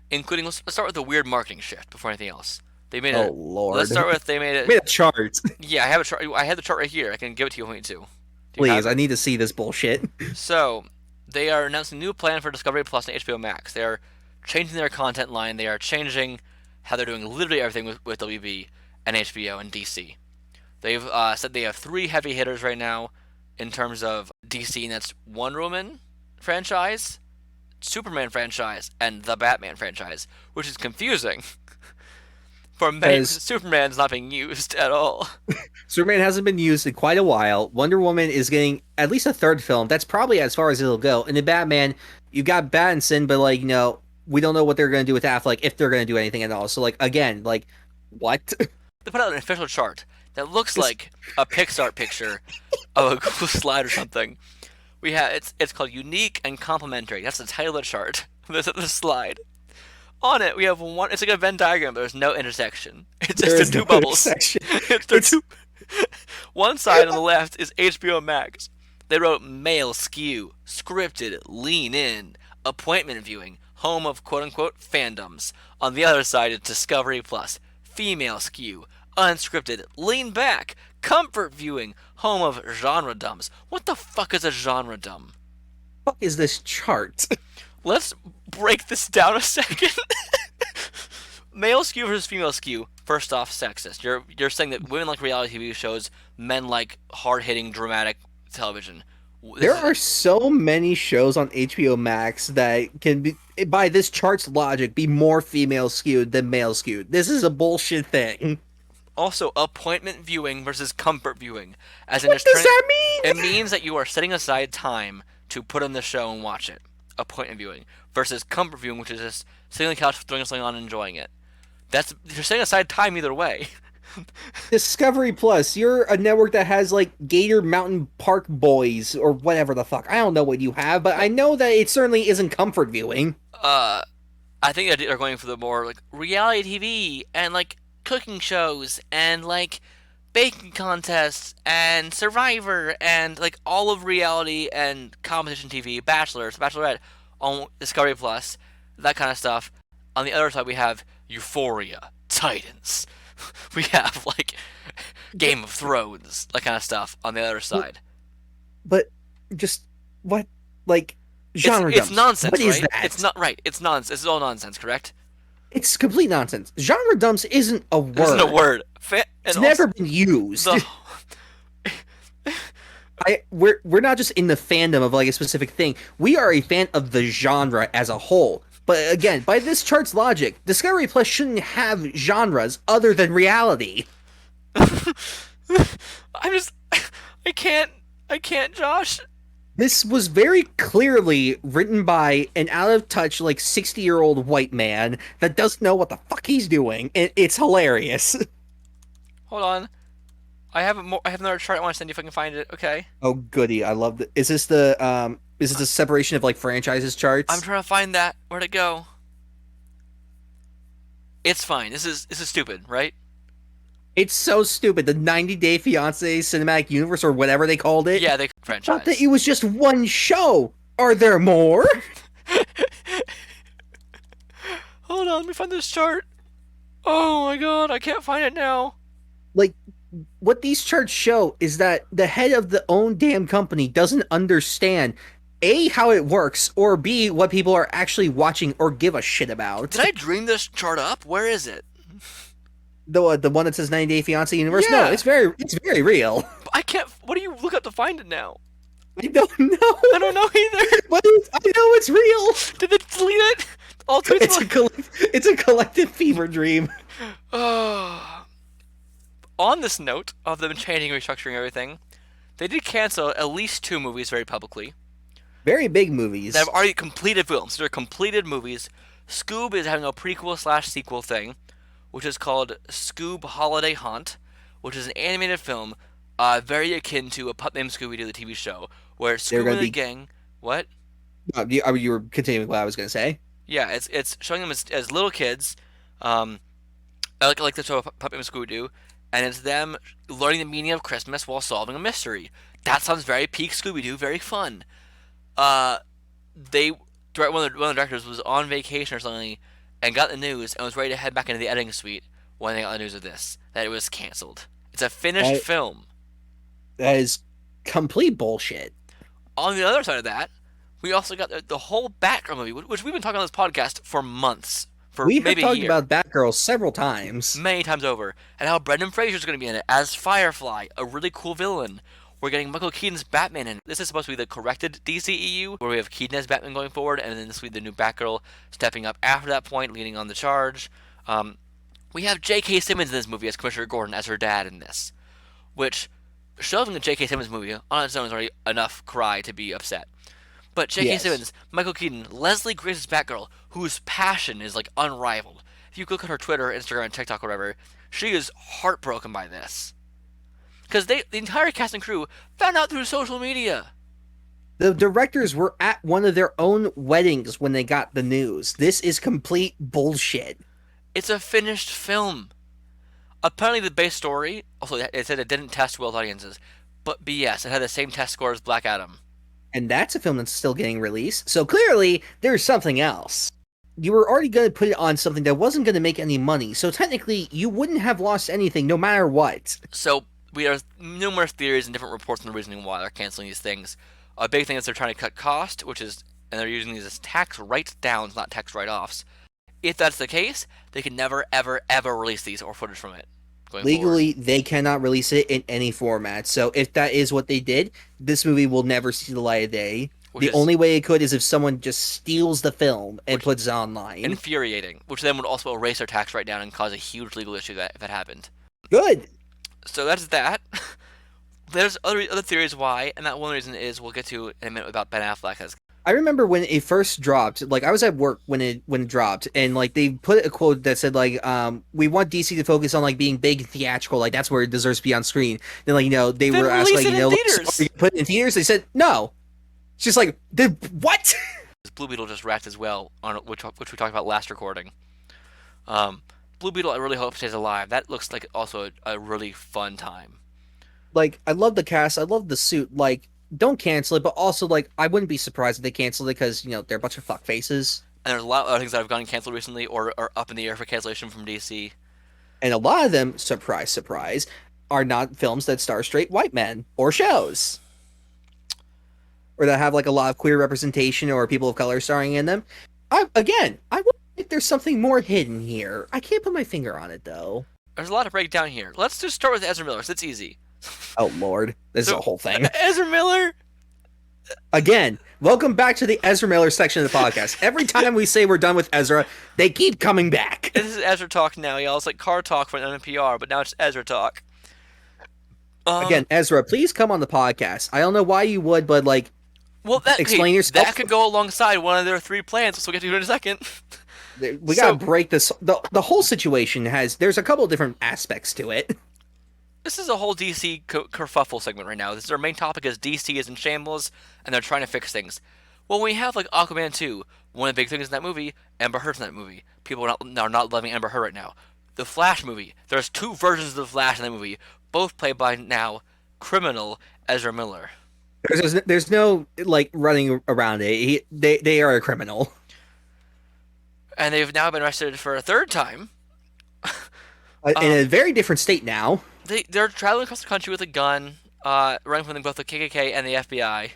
Including, let's start with the weird marketing shift before anything else. Lord. Let's start with, they made it. Made a chart. Yeah, I have a chart. I have the chart right here. I can give it to you if you want me to. Please, I need to see this bullshit. So, they are announcing a new plan for Discovery Plus and HBO Max. They are changing their content line. They are changing how they're doing literally everything with WB and HBO and DC. They've said they have 3 heavy hitters right now in terms of DC, and that's Wonder Woman franchise, Superman franchise, and the Batman franchise, which is confusing. For many, Superman's not being used at all. Superman hasn't been used in quite a while. Wonder Woman is getting at least a 3rd film. That's probably as far as it'll go. And the Batman, you got Pattinson, but like, we don't know what they're going to do with Affleck, if they're going to do anything at all. So like, again, like, what? They put out an official chart that looks like a Pixar picture of a Google slide or something. We have it's called Unique and Complementary. That's the title of the chart. The slide. On it, we have one. It's like a Venn diagram, but there's no intersection. It's just the 2 bubbles. One side on the left is HBO Max. They wrote male skew, scripted, lean in, appointment viewing, home of quote-unquote fandoms. On the other side is Discovery Plus, female skew, unscripted, lean back, comfort viewing, home of genre dumbs. What the fuck is a genre dumb? What is this chart? Let's break this down a second. Male skew versus female skew. First off, sexist. You're saying that women like reality TV shows, men like hard-hitting, dramatic television. There are so many shows on HBO Max that can be, by this chart's logic, be more female skewed than male skewed. This is a bullshit thing. Also, appointment viewing versus comfort viewing. What does that mean? It means that you are setting aside time to put on the show and watch it. Appointment viewing versus comfort viewing, which is just sitting on the couch, throwing something on and enjoying it. You're setting aside time either way. Discovery Plus, you're a network that has like Gator Mountain Park Boys or whatever the fuck. I don't know what you have, but I know that it certainly isn't comfort viewing. I think that they're going for the more like reality TV and like cooking shows and like baking contests and Survivor and like all of reality and competition TV, Bachelors, Bachelorette on Discovery Plus, that kind of stuff. On the other side, we have Euphoria, Titans. We have like Game of Thrones, that kind of stuff on the other side. But just what, like, genre it's nonsense. What right? is that? It's not right. It's nonsense. It's all nonsense, correct? It's complete nonsense. Genre dumps isn't a word. It isn't a word. It's never been used. We're not just in the fandom of like a specific thing. We are a fan of the genre as a whole. But again, by this chart's logic, Discovery Plus shouldn't have genres other than reality. I can't, Josh. This was very clearly written by an out-of-touch, like, 60-year-old white man that doesn't know what the fuck he's doing. It's hilarious. Hold on. I have another chart I want to send you if I can find it. Okay. Oh, goody. I love it. Is this the separation of, like, franchises charts? I'm trying to find that. Where'd it go? It's fine. This is stupid, right? It's so stupid. The 90 Day Fiancé Cinematic Universe, or whatever they called it. Yeah, they Thought that franchise. it was just one show. Are there more? Hold on, let me find this chart. Oh my god, I can't find it now. Like, what these charts show is that the head of the own damn company doesn't understand A, how it works, or B, what people are actually watching or give a shit about. Did I dream this chart up? Where is it? The one that says 90 Day Fiancé Universe? No, Yeah. it's very real. I can't. What do you look up to find it now? I don't I don't know. know either. But I know it's real. Did they delete it? All tweets. It's a collective fever dream. Oh. On this note of them changing, restructuring everything, they did cancel at least 2 movies very publicly Very big movies. that have already completed films. They're completed movies. Scoob is having a prequel/sequel thing, which is called Scoob Holiday Haunt, which is an animated film very akin to A Pup Named Scooby-Doo, the TV show, where They're Scoob gonna and the be. gang... What? You were continuing what I was gonna say. Yeah, it's showing them as little kids, um, like the show Puppet and Scooby Doo, and it's them learning the meaning of Christmas while solving a mystery. That sounds very peak Scooby Doo, very fun. Uh, they one of the directors was on vacation or something, and got the news and was ready to head back into the editing suite when they got the news of this that it was canceled. It's a finished That film. that is complete bullshit. On the other side of that, we also got the whole Batgirl movie, which we've been talking on this podcast for months, for We have maybe a talked year. about Batgirl several times. Many times over, and how Brendan Fraser's going to be in it as Firefly, a really cool villain. We're getting Michael Keaton's Batman in. This is supposed to be the corrected DCEU, where we have Keaton as Batman going forward, and then this will be the new Batgirl stepping up after that point, leading on the charge. We have J.K. Simmons in this movie as Commissioner Gordon as her dad in this, which shoving a J.K. Simmons movie on its own is already enough cry to be upset. But J.K. Yes. Simmons, Michael Keaton, Leslie Grace's Batgirl, whose passion is like unrivaled. If you look at her Twitter, Instagram, and TikTok, or whatever, she is heartbroken by this. Because the entire cast and crew found out through social media. The directors were at one of their own weddings when they got the news. This is complete bullshit. It's a finished film. Apparently, the base story, also, it said it didn't test well with audiences. But BS, it had the same test score as Black Adam. And that's a film that's still getting released. So clearly, there's something else. You were already going to put it on something that wasn't going to make any money. So technically, you wouldn't have lost anything no matter what. So, we have numerous theories and different reports on the reasoning why they're canceling these things. A big thing is they're trying to cut cost, and they're using these as tax write-downs, not tax write-offs. If that's the case, they can never, ever, ever release these or footage from it going Legally, forward. they cannot release it in any format. So if that is what they did, this movie will never see the light of day. Which The is only way it could is if someone just steals the film and Which- puts it online. infuriating, which then would also erase their tax write-down and cause a huge legal issue if that happened. Good. So that's that. There's other theories why, and that one reason is we'll get to in a minute about Ben Affleck as I remember when it first dropped, like I was at work when it dropped, and like they put a quote that said like we want DC to focus on like being big and theatrical, like that's where it deserves to be on screen. Then like they Then were asked release like it in "So theaters." are you put it in theaters?" They said no. It's just like what? Blue Beetle just wrapped as well, on which we talked about last recording. Blue Beetle, I really hope stays alive. That looks like also a really fun time. Like I love the cast, I love the suit. Like don't cancel it, but also like I wouldn't be surprised if they canceled it because they're a bunch of fuck faces, And there's a lot of other things that have gotten canceled recently or are up in the air for cancellation from DC. and a lot of them, surprise, surprise, are not films that star straight white men or shows. Or that have like a lot of queer representation or people of color starring in them. I wonder if there's something more hidden here. I can't put my finger on it though. There's a lot to break down here. Let's just start with Ezra Miller, so it's easy. Oh lord, this is So- a whole thing. Ezra Miller? Again, welcome back to the Ezra Miller section of the podcast. Every time we say we're done with Ezra, they keep coming back. This is Ezra talk now, y'all. It's like car talk for an NPR, but now it's Ezra talk. Again, Ezra, please come on the podcast. I don't know why you would, but like, well, explain yourself. That could go alongside one of their 3 plans, which we'll get to in a second. we gotta break this. The whole situation there's a couple of different aspects to it. This is a whole DC kerfuffle segment right now. This is our main topic is DC is in shambles, and they're trying to fix things. Well, when we have like Aquaman 2, one of the big things in that movie, Amber Heard's in that movie. People are not loving Amber Heard right now. the Flash movie. There's two versions of the Flash in that movie, both played by now criminal Ezra Miller. There's no like running around it. They are a criminal. And they've now been arrested for a third time. In a very different state now. They're traveling across the country with a gun, running from both the KKK and the FBI.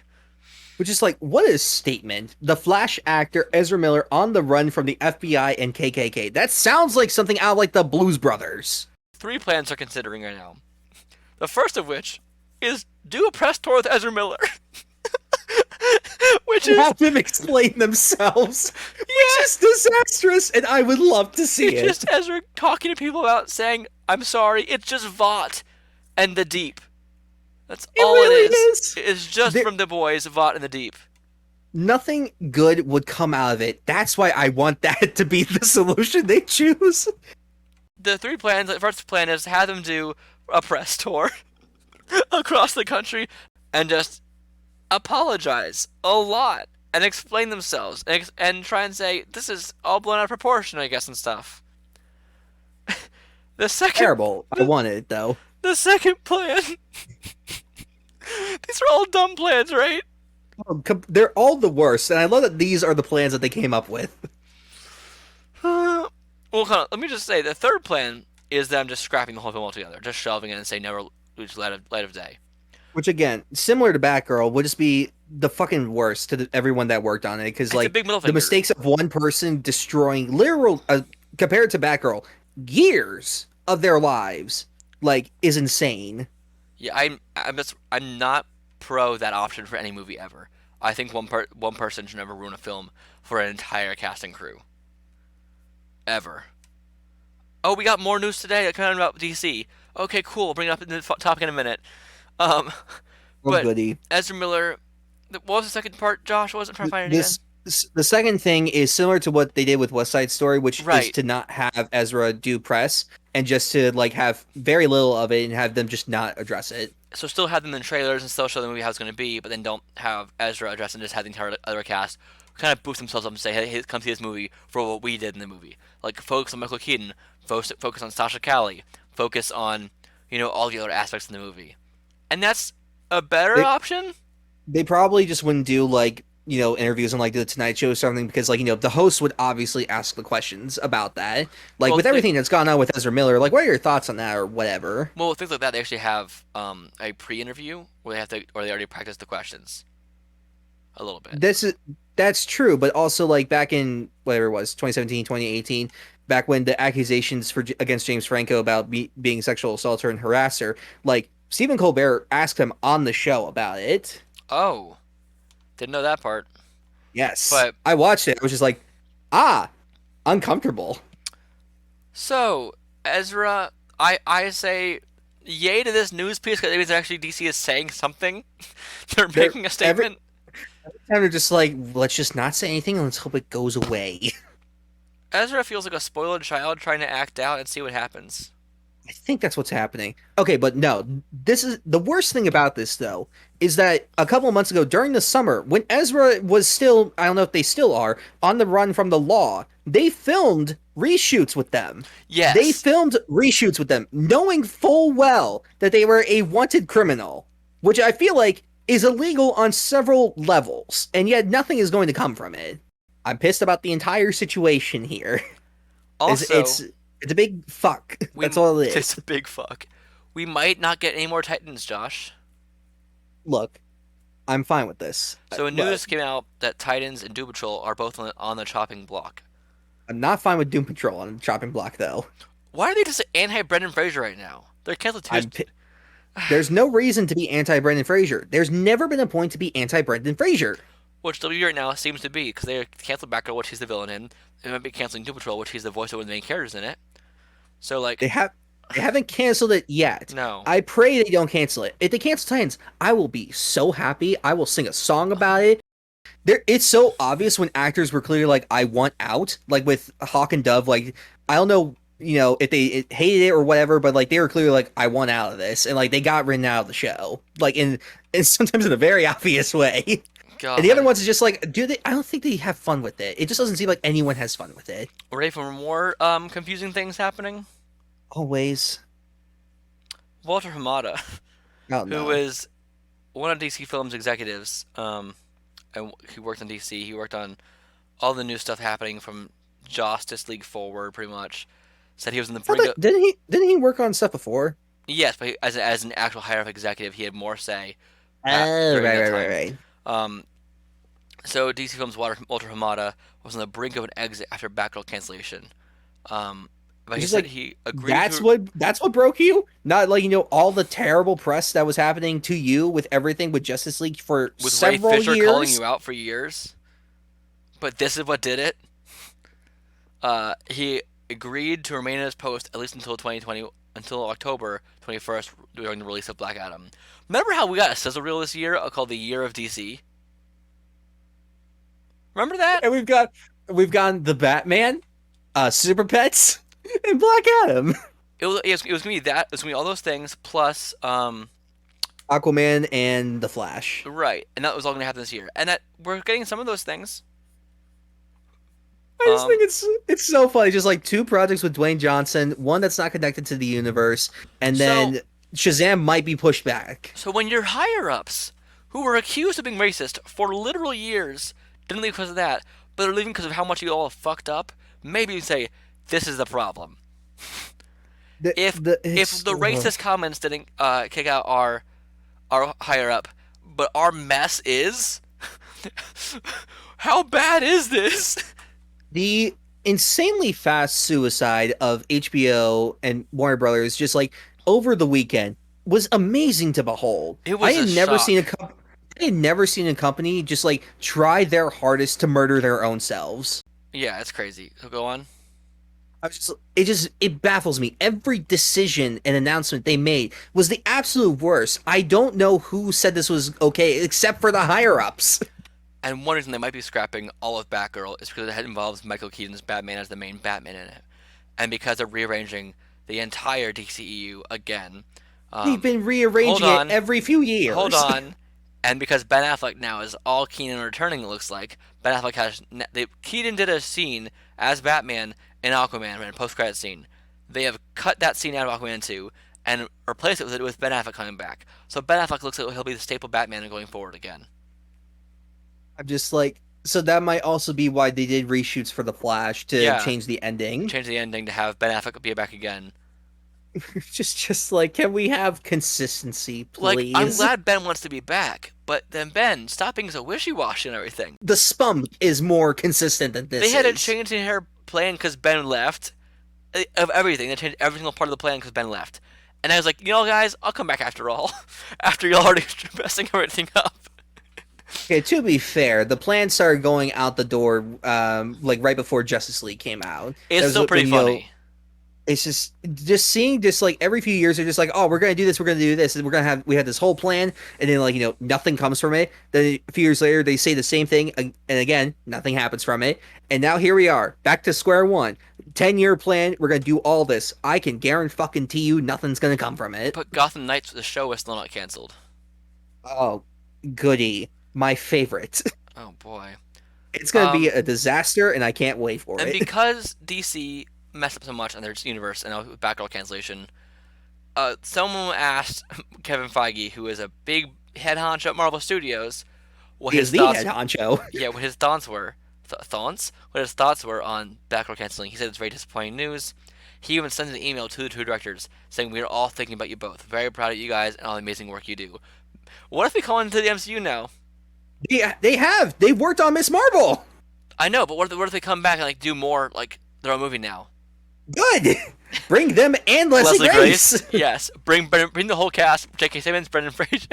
Which is like, what a statement. The Flash actor Ezra Miller on the run from the FBI and KKK. That sounds like something out of like the Blues Brothers. 3 plans they're considering right now. The first of which is do a press tour with Ezra Miller. Which is have them explain themselves, which is disastrous, and I would love to see it. It's just Ezra talking to people about saying, "I'm sorry, it's just Vought and the Deep." That's all it is. It's just from the boys, Vought and the Deep. Nothing good would come out of it. That's why I want that to be the solution they choose. The 3 plans. The first plan is have them do a press tour across the country and just apologize a lot and explain themselves and try and say this is all blown out of proportion, I guess, and stuff. The second terrible. I want it though. The second plan. These are all dumb plans, right? They're all the worst, and I love that these are the plans that they came up with. Well, let me just say the third plan is them just scrapping the whole film altogether, just shelving it and say never reach light of day. Which again, similar to Batgirl, would just be the fucking worst to everyone that worked on it, because like the mistakes of one person destroying literal, compared to Batgirl, years of their lives, like, is insane. Yeah, I'm not pro that option for any movie ever. I think one person should never ruin a film for an entire cast and crew. Ever. Oh, we got more news today kind of about DC. Okay, cool. We'll bring it up in the topic in a minute. But goody. Ezra Miller. What was the second part, Josh? I wasn't trying to find it again. The second thing is similar to what they did with West Side Story, which is to not have Ezra do press and just to like have very little of it and have them just not address it. So still have them in trailers and still show the movie how it's going to be, but then don't have Ezra address and just have the entire other cast kind of boost themselves up and say, hey, come see this movie for what we did in the movie. Like focus on Michael Keaton, focus on Sasha Calle, focus on all the other aspects in the movie. And that's a better option. They probably just wouldn't do like interviews on like the Tonight Show or something, because like the host would obviously ask the questions about that. Like with everything that's gone on with Ezra Miller, like what are your thoughts on that or whatever? Well, with things like that, they actually have a pre-interview where they already practice the questions a little bit. That's true, but also like back in whatever it was 2017, 2018, back when the accusations against James Franco about being sexual assaulter and harasser, like Stephen Colbert asked him on the show about it. Oh. Didn't know that part. Yes. But I watched it. I was just like, uncomfortable. So, Ezra, I say yay to this news piece because it means actually DC is saying something. They're making a statement. Every time they're just like, let's just not say anything and let's hope it goes away. Ezra feels like a spoiled child trying to act out and see what happens. I think that's what's happening. Okay, but no, this is the worst thing about this though, is that a couple of months ago during the summer, when Ezra was still, I don't know if they still are, on the run from the law, they filmed reshoots with them. Yes. They filmed reshoots with them, knowing full well that they were a wanted criminal, which I feel like is illegal on several levels, and yet nothing is going to come from it. I'm pissed about the entire situation here. Also, it's a big fuck. That's all it is. It's a big fuck. We might not get any more Titans, Josh. Look, I'm fine with this. So news came out that Titans and Doom Patrol are both on the chopping block. I'm not fine with Doom Patrol on the chopping block, though. Why are they just anti-Brendan Fraser right now? They're canceled Tuesday. There's no reason to be anti-Brendan Fraser. There's never been a point to be anti-Brendan Fraser. Which W right now seems to be, because they canceled Batgirl, which he's the villain in. They might be canceling Doom Patrol, which he's the voice of one of the main characters in it. So like they haven't canceled it yet. No. I pray they don't cancel it. If they cancel Titans, I will be so happy. I will sing a song about it. It's so obvious when actors were clearly like, I want out. Like with Hawk and Dove, like I don't know, if they hated it or whatever, but like they were clearly like, I want out of this, and like they got written out of the show. Like and sometimes in a very obvious way. God. And the other ones is just like, I don't think they have fun with it. It just doesn't seem like anyone has fun with it. Ready for more confusing things happening? Always. Walter Hamada, Oh who no. is one of DC Films executives, and he worked on DC. He worked on all the new stuff happening from Justice League forward, pretty much. Said he was on the Thought brink that, of didn't he work on stuff before? yes, but as an actual higher up executive, he had more say Oh, during right, that right, right, time. right. Um, so DC Films Walter Hamada was on the brink of an exit after Batgirl cancellation. Um, but It's he just said like he agreed that's to what broke you? Not like all the terrible press that was happening to you with everything with Justice League for with Ray several Fisher calling years. you out for years, but this is what did it. He agreed to remain in his post at least until 2020, until October 21st during the release of Black Adam. Remember how we got a sizzle reel this year called the Year of DC? Remember that? And we've gotten the Batman, Super Pets, and Black Adam. It was gonna be that. It was gonna be all those things plus Aquaman and the Flash. right, and that was all gonna happen this year. And that we're getting some of those things. I just Um, think it's so funny. Just like two projects with Dwayne Johnson, one that's not connected to the universe, and so then Shazam might be pushed back. so when your higher ups, who were accused of being racist for literal years, didn't leave because of that, but are leaving because of how much you all fucked up, maybe you say this is the problem. The If the if it's the racist comments didn't kick out our higher up, but our mess is, how bad is this? the insanely fast suicide of HBO and Warner Brothers just like over the weekend was amazing to behold. It was a shock. I had never seen a company just like try their hardest to murder their own selves. Yeah, it's crazy. So go on. It baffles me. Every decision and announcement they made was the absolute worst. I don't know who said this was okay except for the higher ups. And one reason they might be scrapping all of Batgirl is because it involves Michael Keaton's Batman as the main Batman in it, and because they're rearranging the entire DCEU again. They've Um, been hold rearranging it on, every few hold years. on, and because Ben Affleck now is all keen on returning, it looks like Ben Affleck has. Keaton did a scene as Batman in Aquaman in a post-credit scene. They have cut that scene out of Aquaman 2 and replaced it with Ben Affleck coming back. So Ben Affleck looks like he'll be the staple Batman going forward again. I'm just like, so that might also be why they did reshoots for the Flash to Yeah, change the ending. change the ending to have Ben Affleck be back again. Just like, can we have consistency, Like, I'm please? glad Ben wants to be back, but then Ben, stop being so wishy-washy and everything. The spunk is more consistent than They this had to is. change the entire plan because Ben left. Of everything, they changed every single part of the plan because Ben left. And I was like, guys, I'll come back after all. After y'all already messing everything up. Okay, to be fair, the plan started going out the door, like right before Justice League came out. That It's was still pretty when funny. it's just seeing just like every few years they're just like, oh, we're gonna do this, we're gonna do this, and we had this whole plan, and then like nothing comes from it. Then a few years later they say the same thing, and again nothing happens from it. And now here we are, back to square one. 10-year plan. We're gonna do all this. I can guarantee you nothing's gonna come from it. But Gotham Knights, the show, is still not canceled. Oh, goody, my favorite. Oh boy. It's gonna be Um, a disaster, and I can't wait for and it. because DC messed up so much in their universe and now with Batgirl cancellation, someone asked Kevin Feige, who is a big head honcho at Marvel Studios, what He his is the thoughts head honcho. yeah, what his thoughts were. Thoughts? What his thoughts were on Batgirl canceling. He said it's very disappointing news. He even sent an email to the two directors saying, we are all thinking about you both. Very proud of you guys and all the amazing work you do. What if we call into the MCU now? They've worked on Miss Marvel. I know, but what if they come back and like do more like their own movie now? Good. Bring them and Leslie Leslie Grace, Grace. yes. Bring the whole cast. J.K. Simmons, Brendan Fraser.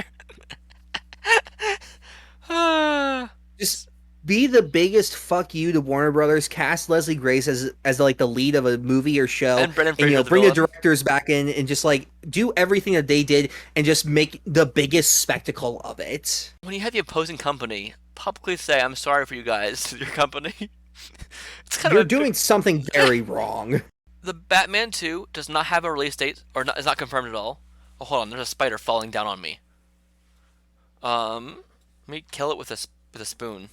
Just be the biggest fuck you to Warner Brothers. Cast Leslie Grace as like the lead of a movie or show, And Brendan and Fraser the bring the villain. directors back in and just like do everything that they did and just make the biggest spectacle of it. When you have the opposing company publicly say, "I'm sorry for you guys," to your company, it's kind You're of a doing something very wrong. The Batman 2 does not have a release date, or not, is not confirmed at all. Oh, hold on, there's a spider falling down on me. Let me kill it with a spoon.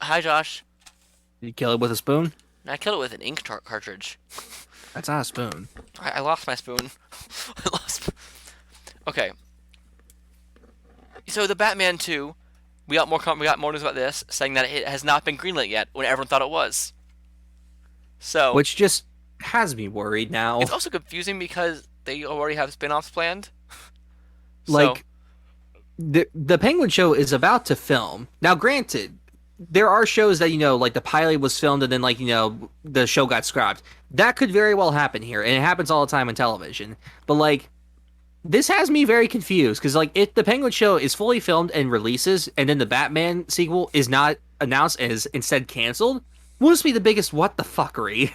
Hi, Josh. You kill it with a spoon? I killed it with an ink cartridge. That's not a spoon. I lost my spoon. I lost. Okay. So the Batman 2, we got more news about this, saying that it has not been greenlit yet when everyone thought it was. So Which just has me worried now. it's also confusing because they already have spin-offs planned. Like, the Penguin show is about to film. Now, granted, there are shows that, like the pilot was filmed and then, like, the show got scrapped. That could very well happen here, and it happens all the time in television. But, like, this has me very confused, because, like, if the Penguin show is fully filmed and releases, and then the Batman sequel is not announced and is instead canceled, will this be the biggest what the fuckery?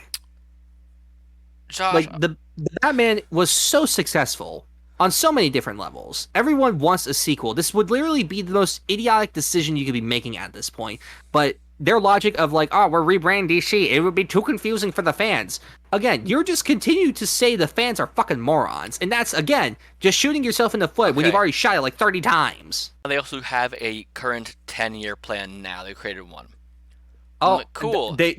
Josh, Like, the Batman was so successful on so many different levels. Everyone wants a sequel. This would literally be the most idiotic decision you could be making at this point. But their logic of like, oh, we're rebranding DC, it would be too confusing for the fans. Again, you're just continue to say the fans are fucking morons. And that's, again, just shooting yourself in the foot when you've already shot it like 30 times. they also have a current 10-year plan now. They created one. Oh, like, cool. They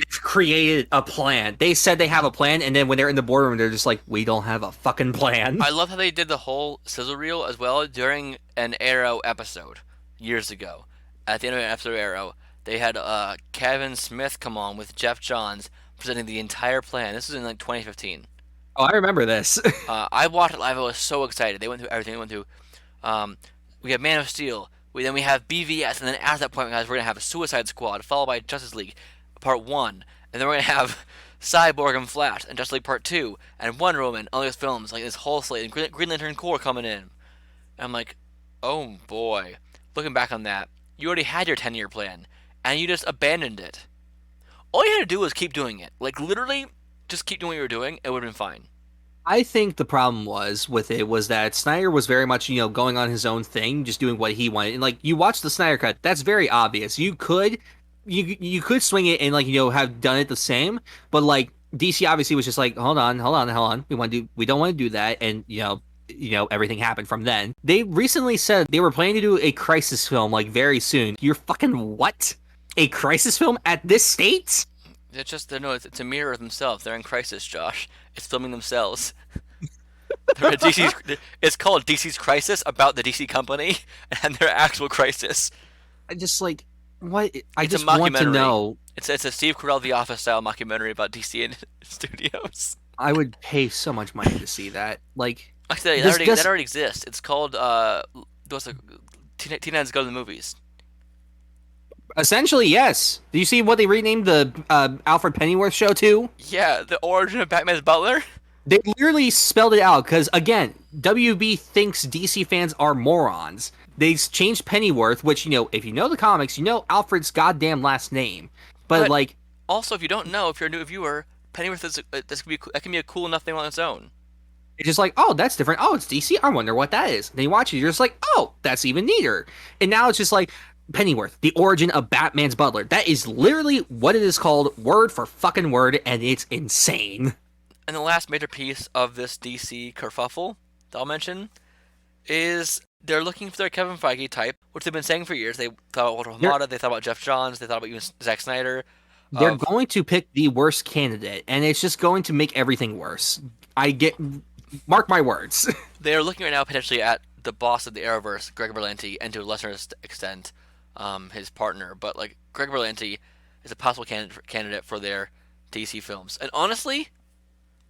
created a plan. They said they have a plan, and then when they're in the boardroom, they're just like, we don't have a fucking plan. I love how they did the whole sizzle reel as well during an Arrow episode years ago. At the end of an episode of Arrow, they had Kevin Smith come on with Jeff Johns presenting the entire plan. This was in like 2015. Oh, I remember this. I watched it live. I was so excited. They went through everything. They went through. We have Man of Steel. Then we have BVS, and then at that point, guys, we're gonna have a Suicide Squad, followed by Justice League Part 1, and then we're gonna have Cyborg and Flash, and Justice League Part 2, and Wonder Woman, all these films, like this whole slate, and Green Lantern Corps coming in. And I'm like, oh boy. Looking back on that, you already had your 10-year plan, and you just abandoned it. All you had to do was keep doing it. Like, literally, just keep doing what you were doing, it would have been fine. I think the problem was that Snyder was very much, going on his own thing, just doing what he wanted. And like you watch the Snyder cut, that's very obvious. You could swing it and like, have done it the same, but like DC obviously was just like, hold on. We don't want to do that. And everything happened from then. They recently said they were planning to do a Crisis film like very soon. You're fucking what? A Crisis film at this state? It's just, no, it's a mirror of themselves. They're in crisis, Josh. It's filming themselves. They're at it's called DC's Crisis, about the DC company, and their actual crisis. I just like, what? I It's just a want to mockumentary. know. It's a Steve Carell The Office style mockumentary about DC and studios. I would pay so much money to see that. Like, Actually, that already exists. It's called, what's the, Teenagers Go to the Movies. essentially, yes. Do you see what they renamed the Alfred Pennyworth show to? Yeah, the origin of Batman's butler. They literally spelled it out because, again, WB thinks DC fans are morons. They changed Pennyworth, which, if you know the comics, Alfred's goddamn last name. But like, also, if you don't know, if you're a new viewer, Pennyworth that can be a cool enough thing on its own. it's just like, oh, that's different. Oh, it's DC. I wonder what that is. And then you watch it, you're just like, oh, that's even neater. And now it's just like, Pennyworth, the origin of Batman's butler. That is literally what it is called, word for fucking word, and it's insane. And the last major piece of this DC kerfuffle that I'll mention is they're looking for their Kevin Feige type, which they've been saying for years. They thought about Walter Hamada, they thought about Jeff Johns, they thought about even Zack Snyder. They're going to pick the worst candidate, and it's just going to make everything worse. Mark my words. They are looking right now potentially at the boss of the Arrowverse, Greg Berlanti, and to a lesser extent, his partner. But like Greg Berlanti is a possible candidate for their DC films. And honestly,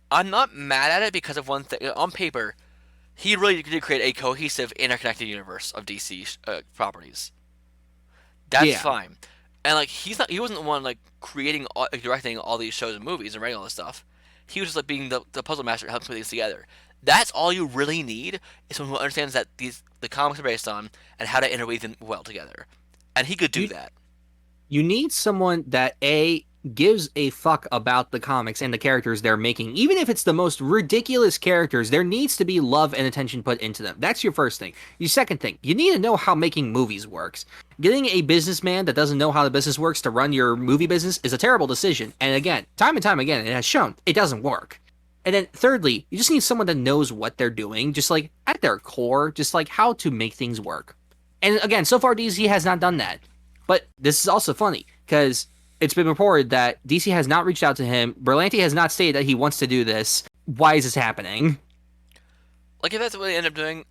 I'm not mad at it because of one thing. On paper, he really did create a cohesive, interconnected universe of DC properties. That's fine. And like he wasn't the one like creating, directing all these shows and movies and writing all this stuff. He was just like being the puzzle master, helping put these together. That's all you really need, is someone who understands that the comics are based on and how to interweave them well together. And he could do that. You need someone that gives a fuck about the comics and the characters they're making. Even if it's the most ridiculous characters, there needs to be love and attention put into them. That's your first thing. Your second thing, you need to know how making movies works. Getting a businessman that doesn't know how the business works to run your movie business is a terrible decision. And again, time and time again, it has shown it doesn't work. And then thirdly, you just need someone that knows what they're doing, just like at their core, just like how to make things work. And again, so far DC has not done that. But this is also funny. because it's been reported that DC has not reached out to him. Berlanti has not stated that he wants to do this. Why is this happening? Like, if that's what they end up doing,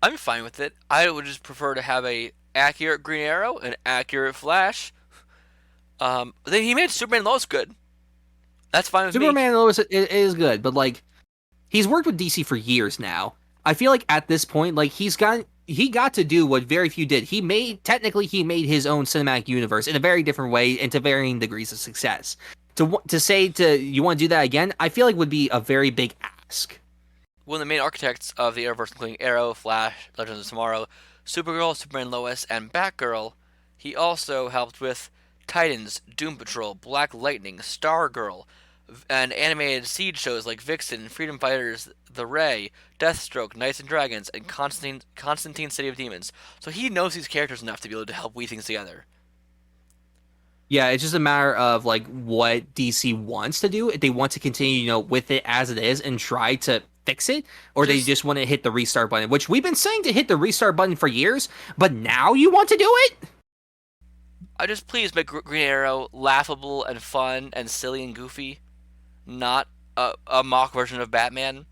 I'm fine with it. I would just prefer to have a accurate Green Arrow, an accurate Flash. Then he made Superman Lois good. That's fine with me. Superman Lois is good, but like he's worked with DC for years now. I feel like at this point, like he got to do what very few did. He made his own cinematic universe in a very different way and to varying degrees of success. To say you want to do that again, I feel like would be a very big ask. One of the main architects of the Arrowverse, including Arrow, Flash, Legends of Tomorrow, Supergirl, Superman Lois, and Batgirl, he also helped with Titans, Doom Patrol, Black Lightning, Stargirl, and animated Siege shows like Vixen, Freedom Fighters, The Ray, Deathstroke, Knights and Dragons, and Constantine City of Demons. So he knows these characters enough to be able to help weave things together. Yeah, it's just a matter of like what DC wants to do. If they want to continue, with it as it is and try to fix it, or they just want to hit the restart button, which we've been saying to hit the restart button for years, but now you want to do it? I just please make Green Arrow laughable and fun and silly and goofy, not a mock version of Batman.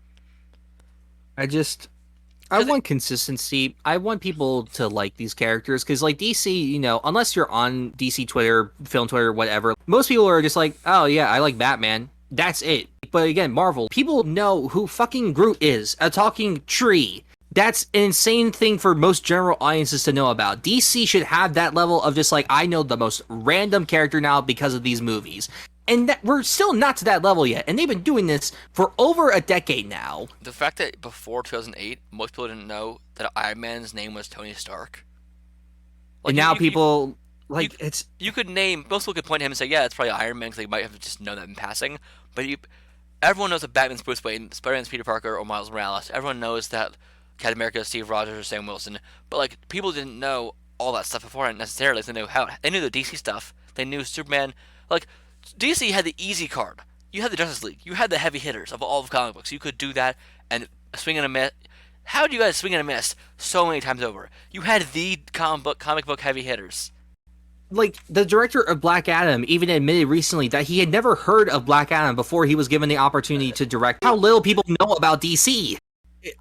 I want consistency. I want people to like these characters because, like, DC, unless you're on DC Twitter, film Twitter, whatever, most people are just like, oh, yeah, I like Batman. That's it. But again, Marvel, people know who fucking Groot is, a talking tree. That's an insane thing for most general audiences to know about. DC should have that level of just like, I know the most random character now because of these movies. And that we're still not to that level yet. And they've been doing this for over a decade now. The fact that before 2008, most people didn't know that Iron Man's name was Tony Stark. Like, and now people, it's... You could name... Most people could point to him and say, yeah, it's probably Iron Man, because they might have just known that in passing. But everyone knows that Batman's Bruce Wayne, Spider-Man's Peter Parker, or Miles Morales. Everyone knows that Captain America is Steve Rogers or Sam Wilson. But, like, people didn't know all that stuff beforehand necessarily. They knew the DC stuff. They knew Superman. Like... DC had the easy card. You had the Justice League. You had the heavy hitters of all of comic books. You could do that and swing and a miss. How do you guys swing and a miss so many times over? You had the comic book heavy hitters. Like, the director of Black Adam even admitted recently that he had never heard of Black Adam before he was given the opportunity to direct. How little people know about DC.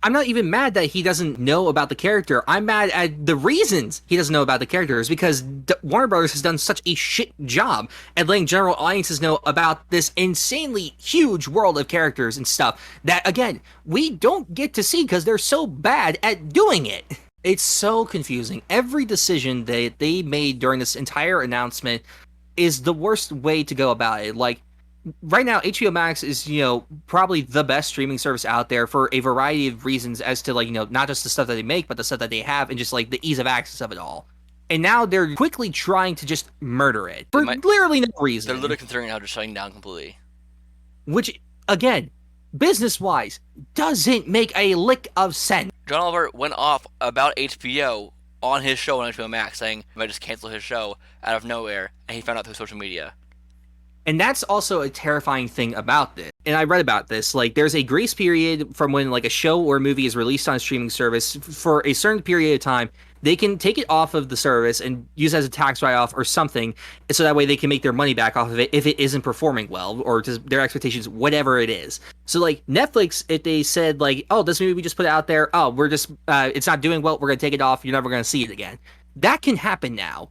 I'm not even mad that he doesn't know about the character. I'm mad at the reasons he doesn't know about the characters because Warner Brothers has done such a shit job at letting general audiences know about this insanely huge world of characters and stuff that, again, we don't get to see because they're so bad at doing it. It's so confusing. Every decision that they made during this entire announcement is the worst way to go about it. Like, right now, HBO Max is, probably the best streaming service out there for a variety of reasons as to, like, not just the stuff that they make, but the stuff that they have and just, like, the ease of access of it all. And now they're quickly trying to just murder it for literally no reason. They're literally considering how they're shutting down completely. Which, again, business-wise, doesn't make a lick of sense. John Oliver went off about HBO on his show on HBO Max saying, I might just cancel his show out of nowhere, and he found out through social media. And that's also a terrifying thing about this. And I read about this. Like, there's a grace period from when, like, a show or a movie is released on a streaming service for a certain period of time. They can take it off of the service and use it as a tax write-off or something, so that way they can make their money back off of it if it isn't performing well or to their expectations, whatever it is. So, like, Netflix, if they said, like, oh, this movie we just put out there, oh, we're just, it's not doing well, we're going to take it off, you're never going to see it again. That can happen now.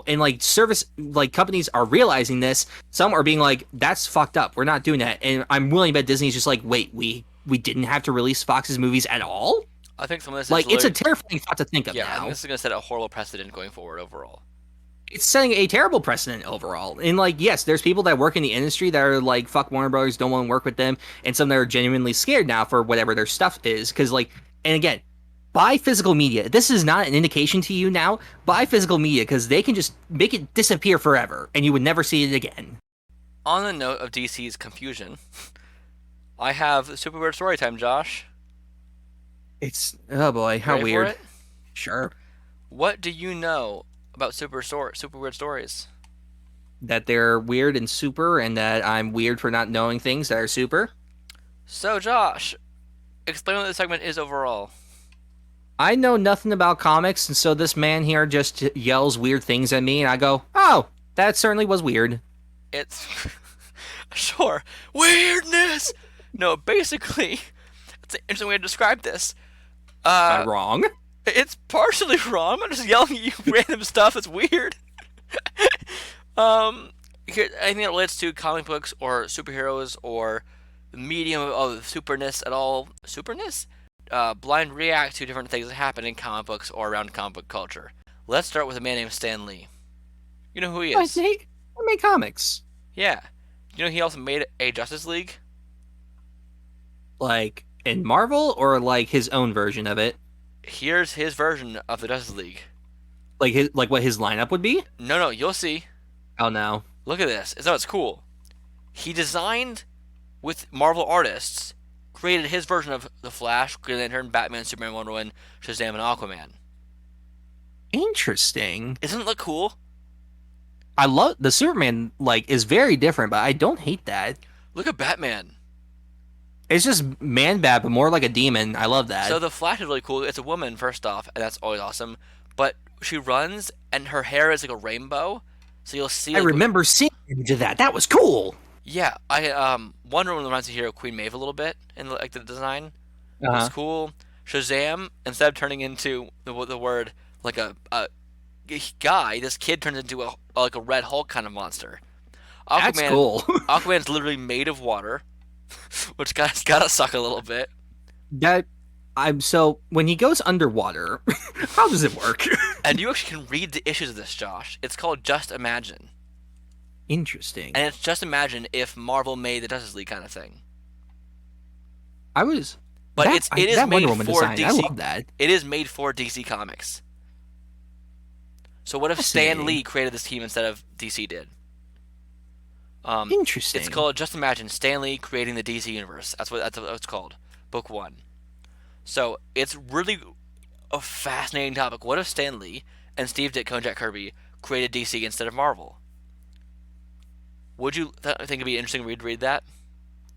And like companies are realizing this. Some are being like, that's fucked up, we're not doing that. And I'm willing to bet Disney's just like, wait, we didn't have to release Fox's movies at all? I think some of this is it's a terrifying thought to think of now. I think this is going to set a horrible precedent going forward overall. It's setting a terrible precedent overall. And like, yes, there's people that work in the industry that are like, fuck Warner Brothers, don't want to work with them, and some that are genuinely scared now for whatever their stuff is. Because like, and again, buy physical media. This is not an indication to you now. Buy physical media because they can just make it disappear forever and you would never see it again. On the note of DC's confusion, I have super weird story time, Josh. It's, oh boy, how Ready weird. For it? Sure. What do you know about super weird stories? That they're weird and super, and that I'm weird for not knowing things that are super. So, Josh, explain what this segment is overall. I know nothing about comics, and so this man here just yells weird things at me, and I go, "Oh, that certainly was weird." It's sure weirdness. No, basically, it's an interesting way to describe this. Am I Uh, wrong? it's partially wrong. I'm just yelling at you random stuff. It's weird. Um, anything that relates to comic books or superheroes or the medium of superness at all, superness? Blind react to different things that happen in comic books or around comic book culture. Let's start with a man named Stan Lee. You know who he I is? make comics. Yeah. You know he also made a Justice League? Like in Marvel or like his own version of it? Here's his version of the Justice League. Like what his lineup would be? No, you'll see. Oh no. Look at this. It's cool. He designed with Marvel artists, created his version of the Flash, Green Lantern, Batman, Superman, Wonder Woman, Shazam, and Aquaman. Interesting. Isn't it look cool? I love the Superman like is very different, but I don't hate that. Look at Batman. It's just man bad, but more like a demon. I love that. So the Flash is really cool. It's a woman first off, and that's always awesome. But she runs, and her hair is like a rainbow. So you'll see. I Like, remember seeing an image of that. That was cool. yeah, Wonder Woman reminds me here of Queen Maeve a little bit in like the design. Uh-huh. It's cool. Shazam, instead of turning into the word like a guy, this kid turns into a like a Red Hulk kind of monster. That's Aquaman, cool. Aquaman's literally made of water, which gotta suck a little bit. That I'm so when he goes underwater, how does it work? And you actually can read the issues of this, Josh. It's called Just Imagine, Interesting. and it's just imagine if Marvel made the Justice League kind of thing. I was But that, it is that made Wonder Woman for design. I DC. love that. It is made for DC Comics. So what if Stan Fascinating. Lee created this team instead of DC did? Interesting. It's called Just Imagine Stan Lee creating the DC universe. That's what it's called. Book 1. So it's really a fascinating topic. What if Stan Lee and Steve Ditko and Jack Kirby created DC instead of Marvel? Would you think it'd be interesting to read that?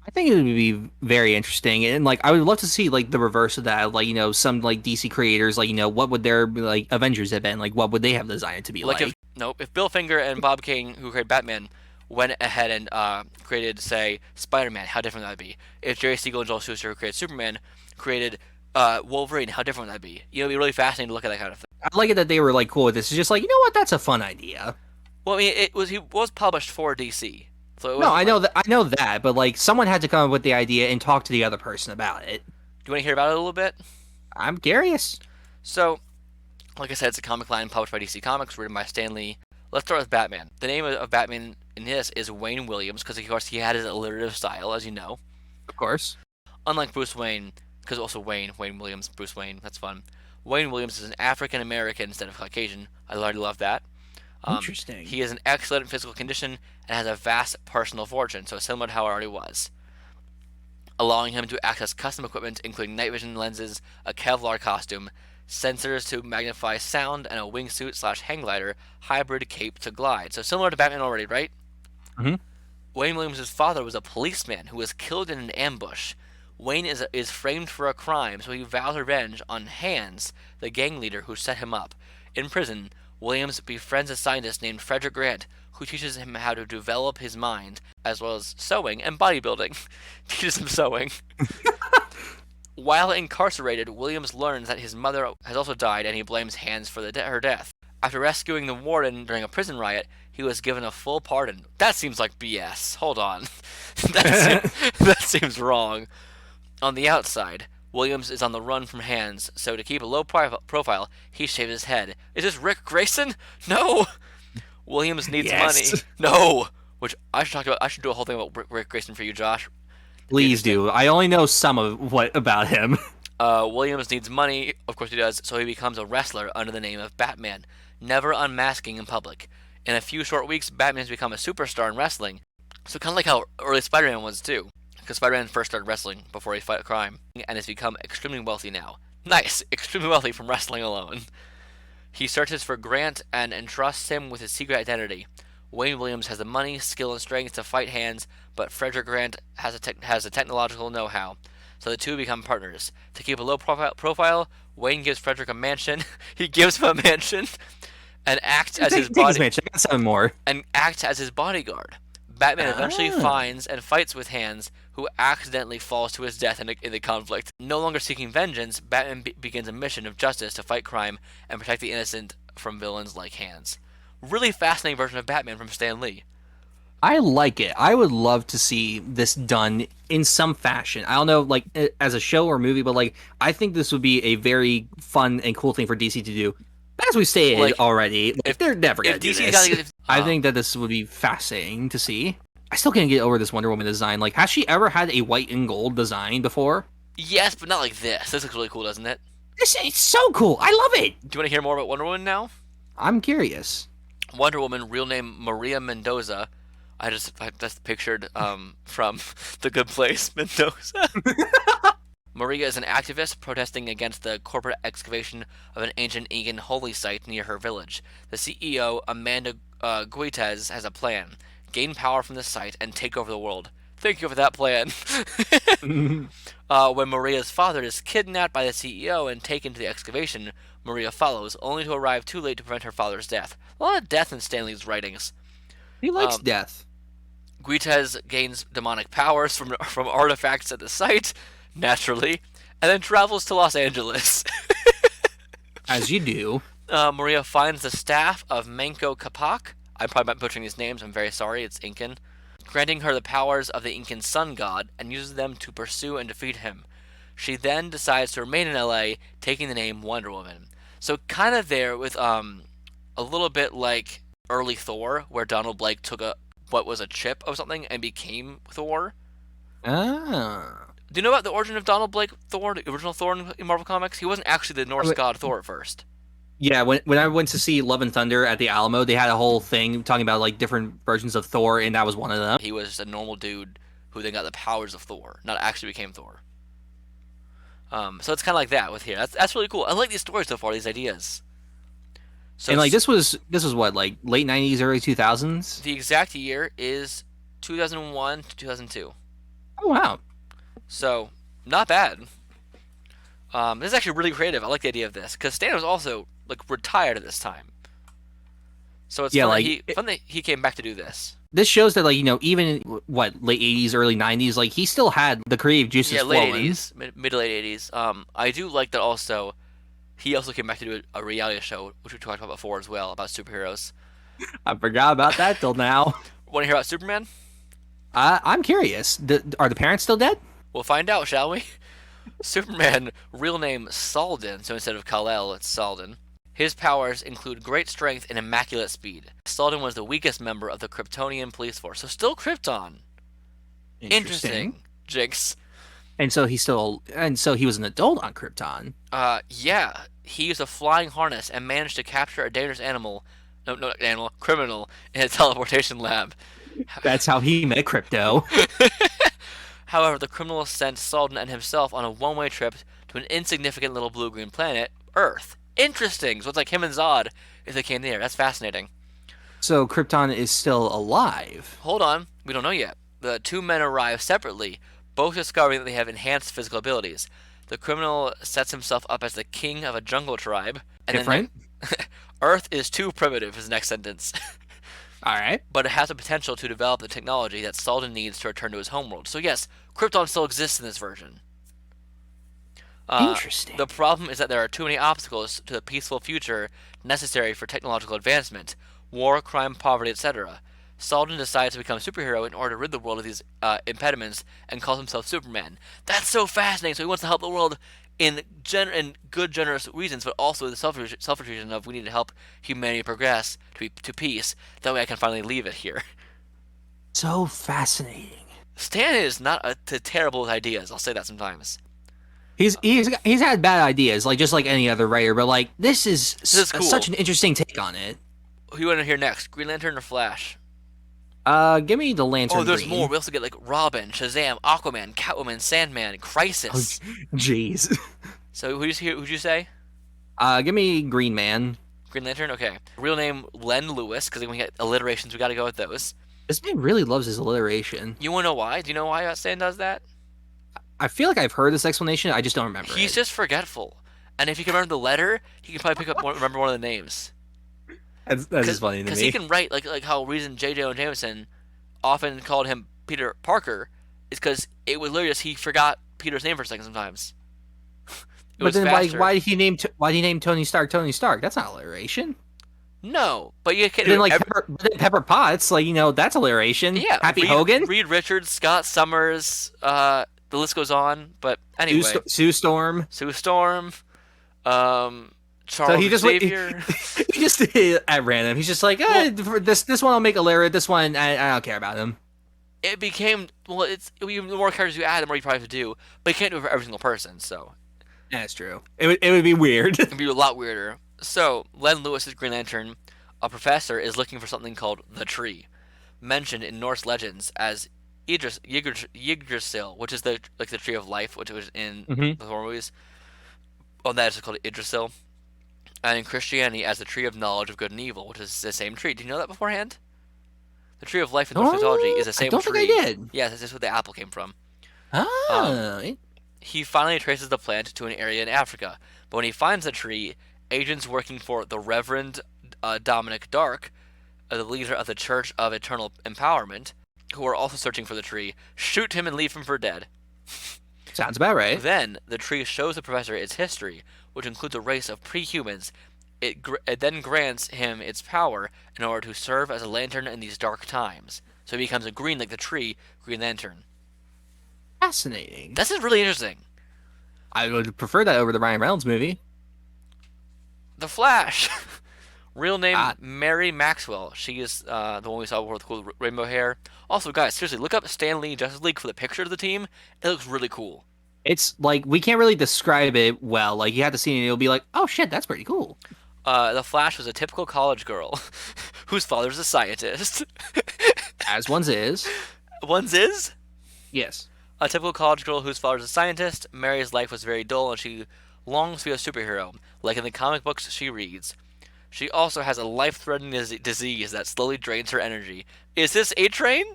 I think it would be very interesting, and like I would love to see like the reverse of that. Like some like DC creators, like what would their like Avengers have been? Like what would they have designed it to be Like like? if Bill Finger and Bob Kane, who created Batman, went ahead and created, say, Spider-Man, how different that would be. If Jerry Siegel and Joel Schuster, who created Superman, created Wolverine, how different would that be? It'd be really fascinating to look at that kind of thing. I like it that they were like cool with this. It's just like what? That's a fun idea. Well, I mean, he was published for DC, so it No, wasn't I know that. I know that, but like someone had to come up with the idea and talk to the other person about it. Do you want to hear about it a little bit? I'm curious. So, like I said, it's a comic line published by DC Comics, written by Stan Lee. Let's start with Batman. The name of Batman in this is Wayne Williams, because of course he had his alliterative style, as you know. Of course. Unlike Bruce Wayne, because also Wayne Williams, Bruce Wayne, that's fun. Wayne Williams is an African American instead of Caucasian. I already love that. Interesting. He is in excellent physical condition and has a vast personal fortune, so similar to how it already was, allowing him to access custom equipment including night vision lenses, a Kevlar costume, sensors to magnify sound, and a wingsuit/hang glider hybrid cape to glide. So similar to Batman already, right? Mhm. Wayne Williams' father was a policeman who was killed in an ambush. Wayne is framed for a crime, so he vows revenge on Hans, the gang leader who set him up. In prison, Williams befriends a scientist named Frederick Grant, who teaches him how to develop his mind, as well as sewing and bodybuilding. Teaches him sewing. While incarcerated, Williams learns that his mother has also died, and he blames Hans for her death. After rescuing the warden during a prison riot, he was given a full pardon. That seems like BS. Hold on. That seems wrong. On the outside, Williams is on the run from Hans, so to keep a low profile, he shaves his head. Is this Rick Grayson? No! Williams needs Yes. money. No! Which I should talk about. I should do a whole thing about Rick Grayson for you, Josh. Please do. I only know some of what about him. Williams needs money, of course he does, so he becomes a wrestler under the name of Batman, never unmasking in public. In a few short weeks, Batman has become a superstar in wrestling, so kind of like how early Spider-Man was too, because Spider-Man first started wrestling before he fought crime, and has become extremely wealthy now. Nice! Extremely wealthy from wrestling alone. He searches for Grant and entrusts him with his secret identity. Wayne Williams has the money, skill, and strength to fight Hans, but Frederick Grant has the technological know-how. so the two become partners. To keep a low profile, Wayne gives Frederick a mansion. He gives him a mansion and acts as his Take his mansion. I got 7 more. and acts as his bodyguard. Batman eventually finds and fights with Hands, who accidentally falls to his death in the conflict. No longer seeking vengeance, Batman begins a mission of justice to fight crime and protect the innocent from villains like Hands. Really fascinating version of Batman from Stan Lee. I like it. I would love to see this done in some fashion. I don't know, like, as a show or movie, but, like, I think this would be a very fun and cool thing for DC to do. As we stated Like, already, if they're never going to do DC's this. gotta get, I think that this would be fascinating to see. I still can't get over this Wonder Woman design. Like, has she ever had a white and gold design before? yes, but not like this. This looks really cool, doesn't it? It's so cool. I love it. Do you want to hear more about Wonder Woman now? I'm curious. Wonder Woman, real name Maria Mendoza. I just pictured from The Good Place, Mendoza. Maria is an activist protesting against the corporate excavation of an ancient Incan holy site near her village. The CEO, Amanda Guitez, has a plan: gain power from the site and take over the world. Thank you for that plan. When Maria's father is kidnapped by the CEO and taken to the excavation, Maria follows, only to arrive too late to prevent her father's death. A lot of death in Stanley's writings. He likes death. Guitez gains demonic powers from artifacts at the site, naturally, and then travels to Los Angeles. As you do. Maria finds the staff of Manco Capac. I'm probably not butchering these names, I'm very sorry, it's Incan. Granting her the powers of the Incan sun god, and uses them to pursue and defeat him. She then decides to remain in LA, taking the name Wonder Woman. So kind of there with a little bit like early Thor, where Donald Blake took what was a chip of something and became Thor. Ah. Do you know about the origin of Donald Blake Thor, the original Thor in Marvel Comics? He wasn't actually the Norse god Thor at first. Yeah, when I went to see Love and Thunder at the Alamo, they had a whole thing talking about like different versions of Thor, and that was one of them. He was just a normal dude who then got the powers of Thor, not actually became Thor. So it's kind of like that with here. That's really cool. I like these stories so far, these ideas. So And like this was what, like late 90s, early 2000s? the exact year is 2001 to 2002. Oh wow. So not bad. This is actually really creative. I like the idea of this because Stan was also like retired at this time. So it's Yeah, fun, like, fun that he came back to do this. This shows that, like, you know, even in, what, late 80s, early 90s, like, he still had the creative juices Yeah, flowing. late 80s, mid to late 80s. I do like that also. He also came back to do a reality show, which we talked about before as well, about superheroes. I forgot about that till now. Want to hear about Superman? I'm curious. Are the parents still dead? We'll find out, shall we? Superman, real name Salden, so instead of Kal-El, it's Salden. His powers include great strength and immaculate speed. Salden was the weakest member of the Kryptonian police force, so still Krypton. Interesting. Jinx. And so he was an adult on Krypton. Yeah. He used a flying harness and managed to capture a dangerous criminal in a teleportation lab. That's how he met Crypto. However, the criminal sent Salden and himself on a one-way trip to an insignificant little blue-green planet, Earth. Interesting. So it's like him and Zod if they came there. That's fascinating. So Krypton is still alive. Hold on. We don't know yet. The two men arrive separately, both discovering that they have enhanced physical abilities. The criminal sets himself up as the king of a jungle tribe. And Different? Then Earth is too primitive, is the next sentence. All right. But it has the potential to develop the technology that Salden needs to return to his homeworld. So yes, Krypton still exists in this version. Interesting. The problem is that there are too many obstacles to the peaceful future necessary for technological advancement. War, crime, poverty, etc. Salden decides to become a superhero in order to rid the world of these impediments and calls himself Superman. That's so fascinating. So he wants to help the world in good, generous reasons, but also the selfish reason of we need to help humanity progress to peace. That way I can finally leave it here. So fascinating. Stan is not terrible with ideas. I'll say that sometimes. He's had bad ideas, like just like any other writer, but like this is cool. Such an interesting take on it. Who you want to hear next? Green Lantern or Flash? Give me the Lantern. Oh, there's Green. more. We also get like Robin, Shazam, Aquaman, Catwoman, Sandman, Crisis. Jeez. So who'd you say? Give me Green Man. Green Lantern. Okay. Real name Len Lewis, because when we get alliterations, we got to go with those. This man really loves his alliteration. You want to know why? Do you know why Stan does that? I feel like I've heard this explanation. I just don't remember He's it. just forgetful. And if he can remember the letter, he can probably remember one of the names. That's just funny to Because he me. can write, like how reason J. Jonah Jameson often called him Peter Parker is because it was literally just he forgot Peter's name for a second sometimes. It But was then faster. why did he name Tony Stark Tony Stark? That's not alliteration. No, but you can't But then do like Pepper Potts, like that's alliteration. yeah, Happy Hogan, Reed Richards, Scott Summers, the list goes on. But anyway, Sue Storm. Sue Storm, So Charles he just Xavier. he just at random. He's just like, for this one I'll make alliterate. This one I don't care about him. It became the more characters you add, the more you probably have to do. But you can't do it for every single person, so That's true. It would be weird. it'd be a lot weirder. So Len Lewis's Green Lantern, a professor, is looking for something called the Tree, mentioned in Norse legends as Yggdrasil, which is the tree of life, which was in hmm the horror movies. Oh, that is called Yggdrasil, and in Christianity as the tree of knowledge of good and evil, which is the same tree. Did you know that beforehand? The tree of life in Norse mythology is the I same don't tree. think I did. Yeah, that's where the apple came from. Um, Ah, he finally traces the plant to an area in Africa, but when he finds the tree, agents working for the Reverend Dominic Dark, the leader of the Church of Eternal Empowerment, who are also searching for the tree, shoot him and leave him for dead. sounds about right. Then, the tree shows the professor its history, which includes a race of pre-humans. It then grants him its power in order to serve as a lantern in these dark times. So he becomes a green like the tree, Green Lantern. Fascinating. This is really interesting. I would prefer that over the Ryan Reynolds movie. The Flash. Real name Ah. Mary Maxwell. She is the one we saw before with the cool rainbow hair. Also, guys, seriously, look up Stan Lee Justice League for the picture of the team. It looks really cool. It's like we can't really describe it well. Like you have to see it, and it'll be like, oh shit, that's pretty cool. The Flash was a typical college girl whose father's a scientist. As one's is. One's is Yes. a typical college girl whose father's a scientist. Mary's life was very dull, and she longs to be a superhero, like in the comic books she reads. She also has a life-threatening disease that slowly drains her energy. Is this A-Train?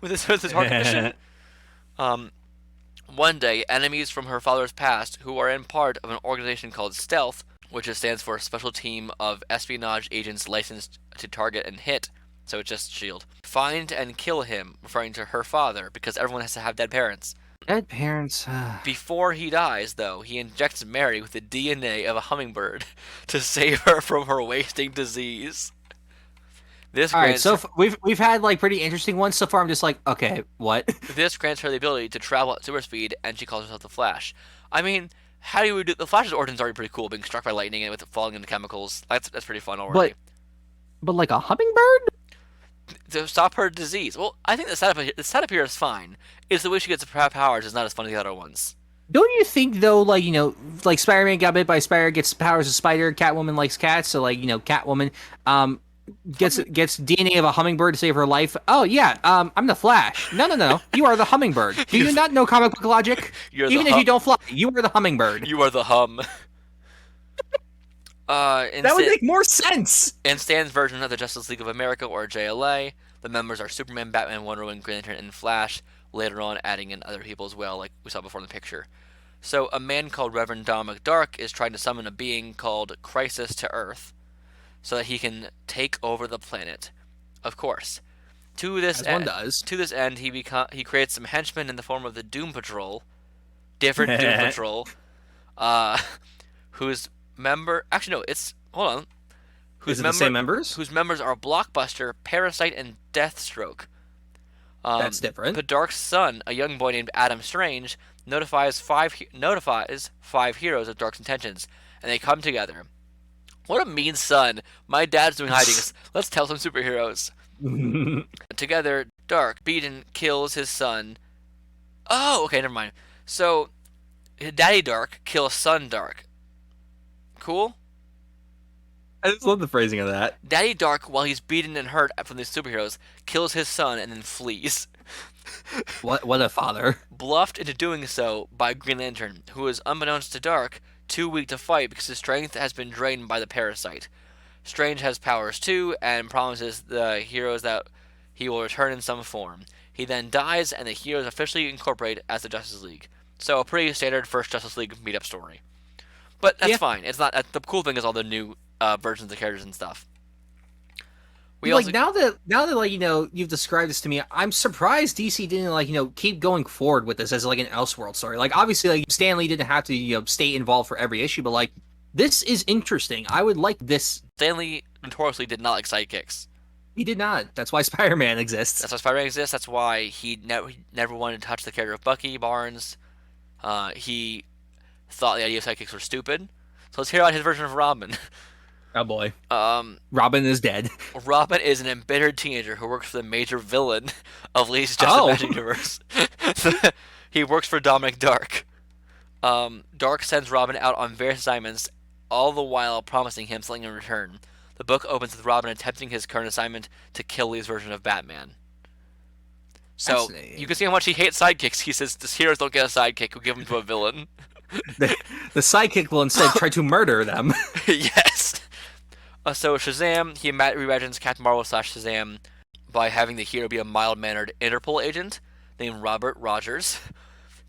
With his heart condition? Um, One day, enemies from her father's past, who are in part of an organization called Stealth, which stands for a special team of espionage agents licensed to target and hit, so it's just S.H.I.E.L.D., find and kill him, referring to her father, because everyone has to have dead parents. Dead parents. Before he dies, though, he injects Mary with the DNA of a hummingbird to save her from her wasting disease. This All right, grants so we've had like pretty interesting ones so far. I'm just like, okay, what? this grants her the ability to travel at super speed, and she calls herself the Flash. I mean, how do we do? The Flash's origin's already pretty cool, being struck by lightning and with falling into chemicals. That's pretty fun already. But like a hummingbird? To stop her disease. Well, I think the setup here is fine. It's the way she gets her powers is not as fun as the other ones. Don't you think though, like like Spider-Man got bit by a spider, gets powers of spider. Catwoman likes cats, so like Catwoman, gets DNA of a hummingbird to save her life. Oh yeah, I'm the Flash. No, you are the hummingbird. Do you not know comic book logic? You're Even if you don't fly, you are the hummingbird. You are the hum. That would make more sense. In Stan's version of the Justice League of America, or JLA, the members are Superman, Batman, Wonder Woman, Green Lantern, and Flash, later on adding in other people as well, like we saw before in the picture. So, a man called Reverend Dominic Dark is trying to summon a being called Crisis to Earth so that he can take over the planet. Of course. To this As one does. To this end, he creates some henchmen in the form of the Doom Patrol, different Doom Patrol, whose member... Actually, no, it's... Hold on. Is it the same members? Whose members are Blockbuster, Parasite, and Deathstroke. That's different. The Dark's son, a young boy named Adam Strange, notifies five heroes of Dark's intentions, and they come together. What a mean son. My dad's doing hijinks. Let's tell some superheroes. Together, Dark, beaten, kills his son. Oh, okay, never mind. So, Daddy Dark kills Son Dark. Cool? I just love the phrasing of that. Daddy Dark, while he's beaten and hurt from these superheroes, kills his son and then flees. What a father. Bluffed into doing so by Green Lantern, who is, unbeknownst to Dark, too weak to fight because his strength has been drained by the parasite. Strange has powers too, and promises the heroes that he will return in some form. He then dies, and the heroes officially incorporate as the Justice League. So a pretty standard first Justice League meetup story. But that's fine. It's not. The cool thing is all the new versions of characters and stuff. We like also... now that like you've described this to me, I'm surprised DC didn't like keep going forward with this as like an Elseworld story. Like obviously like Stan Lee didn't have to stay involved for every issue, but like this is interesting. I would like this. Stan Lee notoriously did not like sidekicks. He did not. That's why Spider-Man exists. That's why Spider-Man exists. That's why he never wanted to touch the character of Bucky Barnes. He thought the idea of sidekicks were stupid. So let's hear about his version of Robin. Oh boy. Robin is dead. Robin is an embittered teenager who works for the major villain of Lee's Justice Magic Universe. He works for Dominic Dark. Dark sends Robin out on various assignments, all the while promising him something in return. The book opens with Robin attempting his current assignment to kill Lee's version of Batman. So you can see how much he hates sidekicks. He says, "These heroes don't get a sidekick. We'll give them to a villain." The sidekick will instead try to murder them. Yes. So Shazam, he reimagines Captain Marvel / Shazam by having the hero be a mild-mannered Interpol agent named Robert Rogers,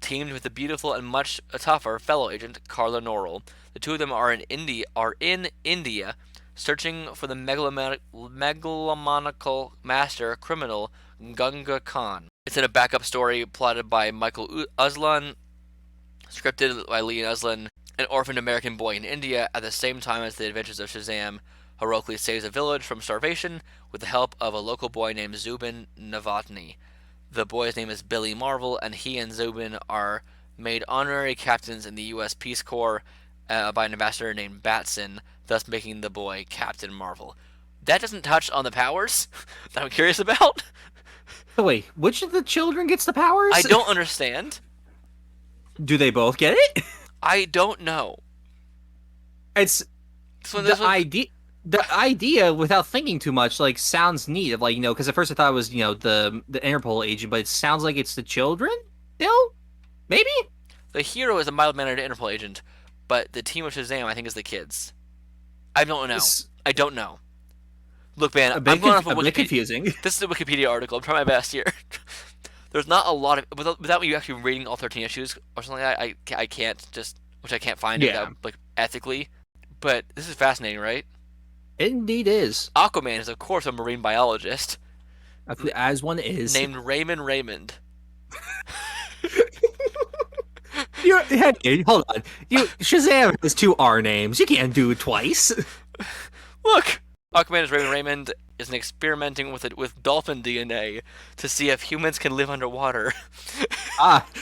teamed with the beautiful and much tougher fellow agent Carla Norrell. The two of them are in India, searching for the megalomaniacal master criminal Gunga Khan. It's in a backup story plotted by Michael Uslan, scripted by Lee and Uslan, an orphaned American boy in India, at the same time as the adventures of Shazam heroically saves a village from starvation with the help of a local boy named Zubin Novotny. The boy's name is Billy Marvel, and he and Zubin are made honorary captains in the U.S. Peace Corps by an ambassador named Batson, thus making the boy Captain Marvel. That doesn't touch on the powers that I'm curious about. So wait, which of the children gets the powers? I don't understand. Do they both get it? I don't know. It's the idea, without thinking too much, like sounds neat. Of like because at first I thought it was the Interpol agent, but it sounds like it's the children. Still, maybe the hero is a mild-mannered Interpol agent, but the team of Shazam I think is the kids. I don't know. I don't know. Look, man, I'm going off of Wikipedia. Confusing. This is a Wikipedia article. I'm trying my best here. There's not a lot of without you actually reading all 13 issues or something like that. I can't just, which I can't find without, like, ethically. But this is fascinating, right? It indeed is. Aquaman is, of course, a marine biologist. As one is. Named Raymond. Hey, hold on. Shazam has 2 R names. You can't do it twice. Look! Aquaman is Raymond is experimenting with dolphin DNA to see if humans can live underwater.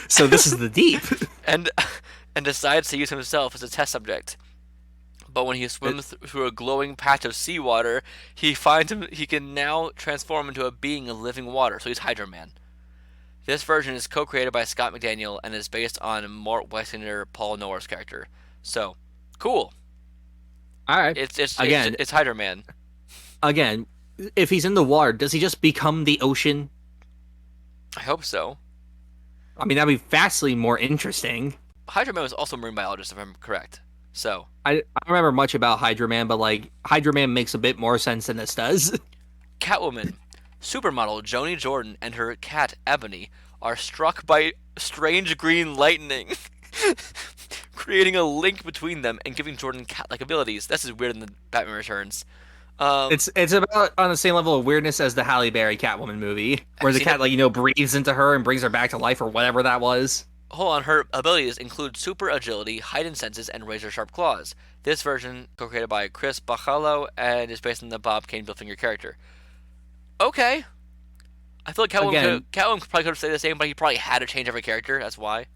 So this is the deep. and decides to use himself as a test subject. But when he swims through a glowing patch of seawater, he finds he can now transform into a being of living water. So he's Hydro Man. This version is co-created by Scott McDaniel and is based on Mort Weisinger Paul Noah's character. So, cool. All right. It's Hydro Man. Again, if he's in the water, does he just become the ocean? I hope so. I mean, that'd be vastly more interesting. Hydro Man was also a marine biologist, if I'm correct. So I don't remember much about Hydro Man, but like Hydro Man makes a bit more sense than this does. Catwoman, supermodel Joni Jordan, and her cat Ebony are struck by strange green lightning, creating a link between them and giving Jordan cat-like abilities. This is weird in the Batman Returns. It's about on the same level of weirdness as the Halle Berry Catwoman movie, where the cat breathes into her and brings her back to life or whatever that was. Hold on, her abilities include super agility, heightened senses, and razor-sharp claws. This version, co-created by Chris Bachalo, and is based on the Bob Kane Billfinger character. Okay. I feel like Catwoman probably could have said the same, but he probably had to change every character, that's why.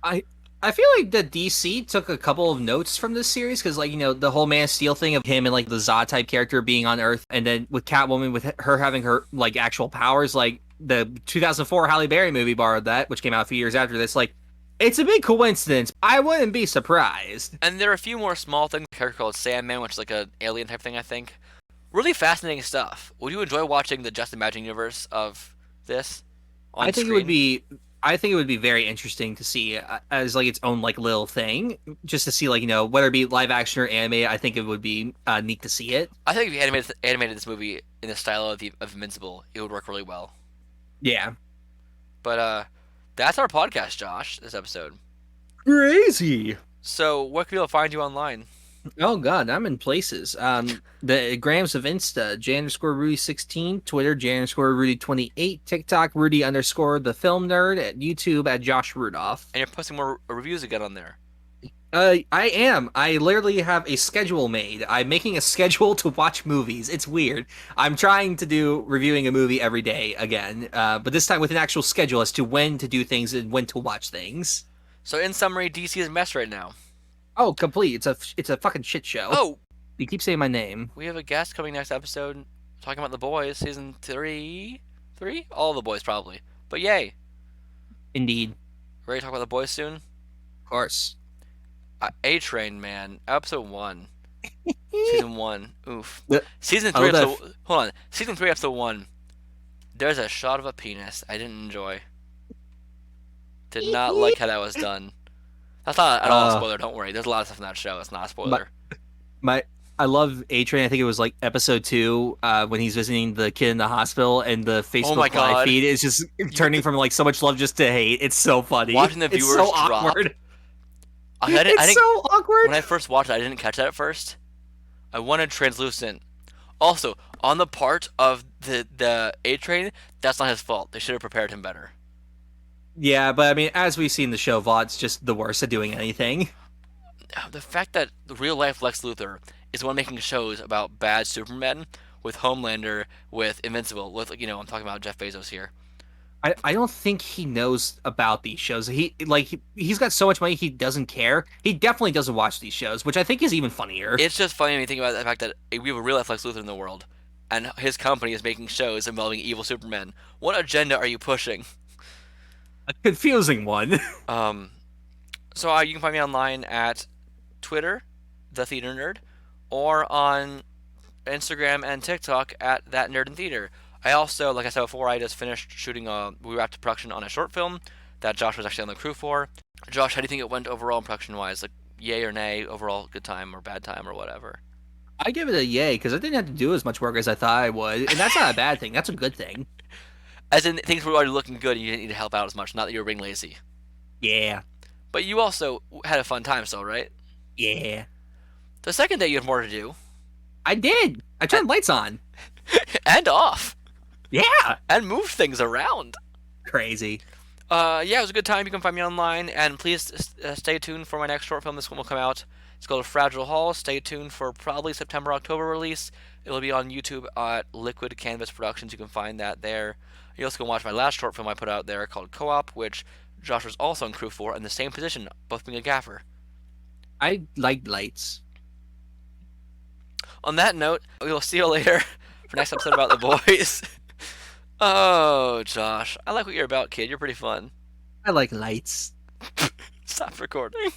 I feel like the DC took a couple of notes from this series, because, the whole Man of Steel thing of him and, the Zod-type character being on Earth, and then with Catwoman, with her having her, actual powers, the 2004 Halle Berry movie borrowed that, which came out a few years after this. It's a big coincidence. I wouldn't be surprised. And there are a few more small things. A character called Sandman, which is like an alien type thing, I think. Really fascinating stuff. Would you enjoy watching the Just Imagine universe of this on screen? I think it would be very interesting to see as its own little thing, just to see whether it be live action or anime. I think it would be neat to see it. I think if you animated this movie in the style of Invincible, it would work really well. Yeah. But that's our podcast, Josh. This episode. Crazy. So where can people find you online? Oh God, I'm in places. The grams of Insta, J_Rudy16, Twitter, J_Rudy28, TikTok, Rudy_ the film nerd, at YouTube at Josh Rudolph. And you're posting more reviews again on there. I am. I literally have a schedule made. I'm making a schedule to watch movies. It's weird. I'm trying to do reviewing a movie every day again, but this time with an actual schedule as to when to do things and when to watch things. So in summary, DC is a mess right now. Oh, complete. It's a fucking shit show. Oh, You keep saying my name. we have a guest coming next episode talking about The Boys, season 3? All the Boys, probably. But yay. Indeed. Ready to talk about The Boys soon? Of course. A-Train, man. Episode 1. Season 1. Oof. The- Season 3, episode... Hold on. Season 3, episode 1. There's a shot of a penis I didn't enjoy. Did not like how that was done. That's not at all a spoiler, don't worry. There's a lot of stuff in that show. It's not a spoiler. I love A-Train. I think it was like episode 2 when he's visiting the kid in the hospital and the Facebook live feed is just turning from like so much love just to hate. It's so funny. Watching the viewers it's so drop. awkward. It's so awkward. When I first watched it, I didn't catch that at first. I wanted translucent. Also, on the part of the A-Train, that's not his fault. They should have prepared him better. Yeah, but I mean, as we've seen the show, Vaught's just the worst at doing anything. The fact that the real-life Lex Luthor is the one making shows about bad Supermen with Homelander, with Invincible, with, I'm talking about Jeff Bezos here. I don't think he knows about these shows. He's got so much money he doesn't care. He definitely doesn't watch these shows, which I think is even funnier. It's just funny when you think about the fact that we have a real-life Lex Luthor in the world, and his company is making shows involving evil Supermen. What agenda are you pushing? A confusing one. So you can find me online at Twitter, The Theater Nerd, or on Instagram and TikTok at That Nerd in Theater. I also, like I said before, I just finished shooting we wrapped up production on a short film that Josh was actually on the crew for. Josh, how do you think it went overall production-wise? Like, yay or nay, overall good time or bad time or whatever? I give it a yay, because I didn't have to do as much work as I thought I would, and that's not a bad thing. That's a good thing. As in, things were already looking good and you didn't need to help out as much, not that you were being lazy. Yeah. But you also had a fun time still, right? Yeah. The second day you had more to do. I did. I turned lights on. And off. Yeah. And moved things around. Crazy. Yeah, it was a good time. You can find me online, and please stay tuned for my next short film. This one will come out. It's called Fragile Hall. Stay tuned for probably September, October release. It'll be on YouTube at Liquid Canvas Productions. You can find that there. You also can watch my last short film I put out there called Co-op, which Josh was also in crew for, in the same position, both being a gaffer. I like lights. On that note, we will see you later for next episode about The Boys. Oh, Josh. I like what you're about, kid. You're pretty fun. I like lights. Stop recording.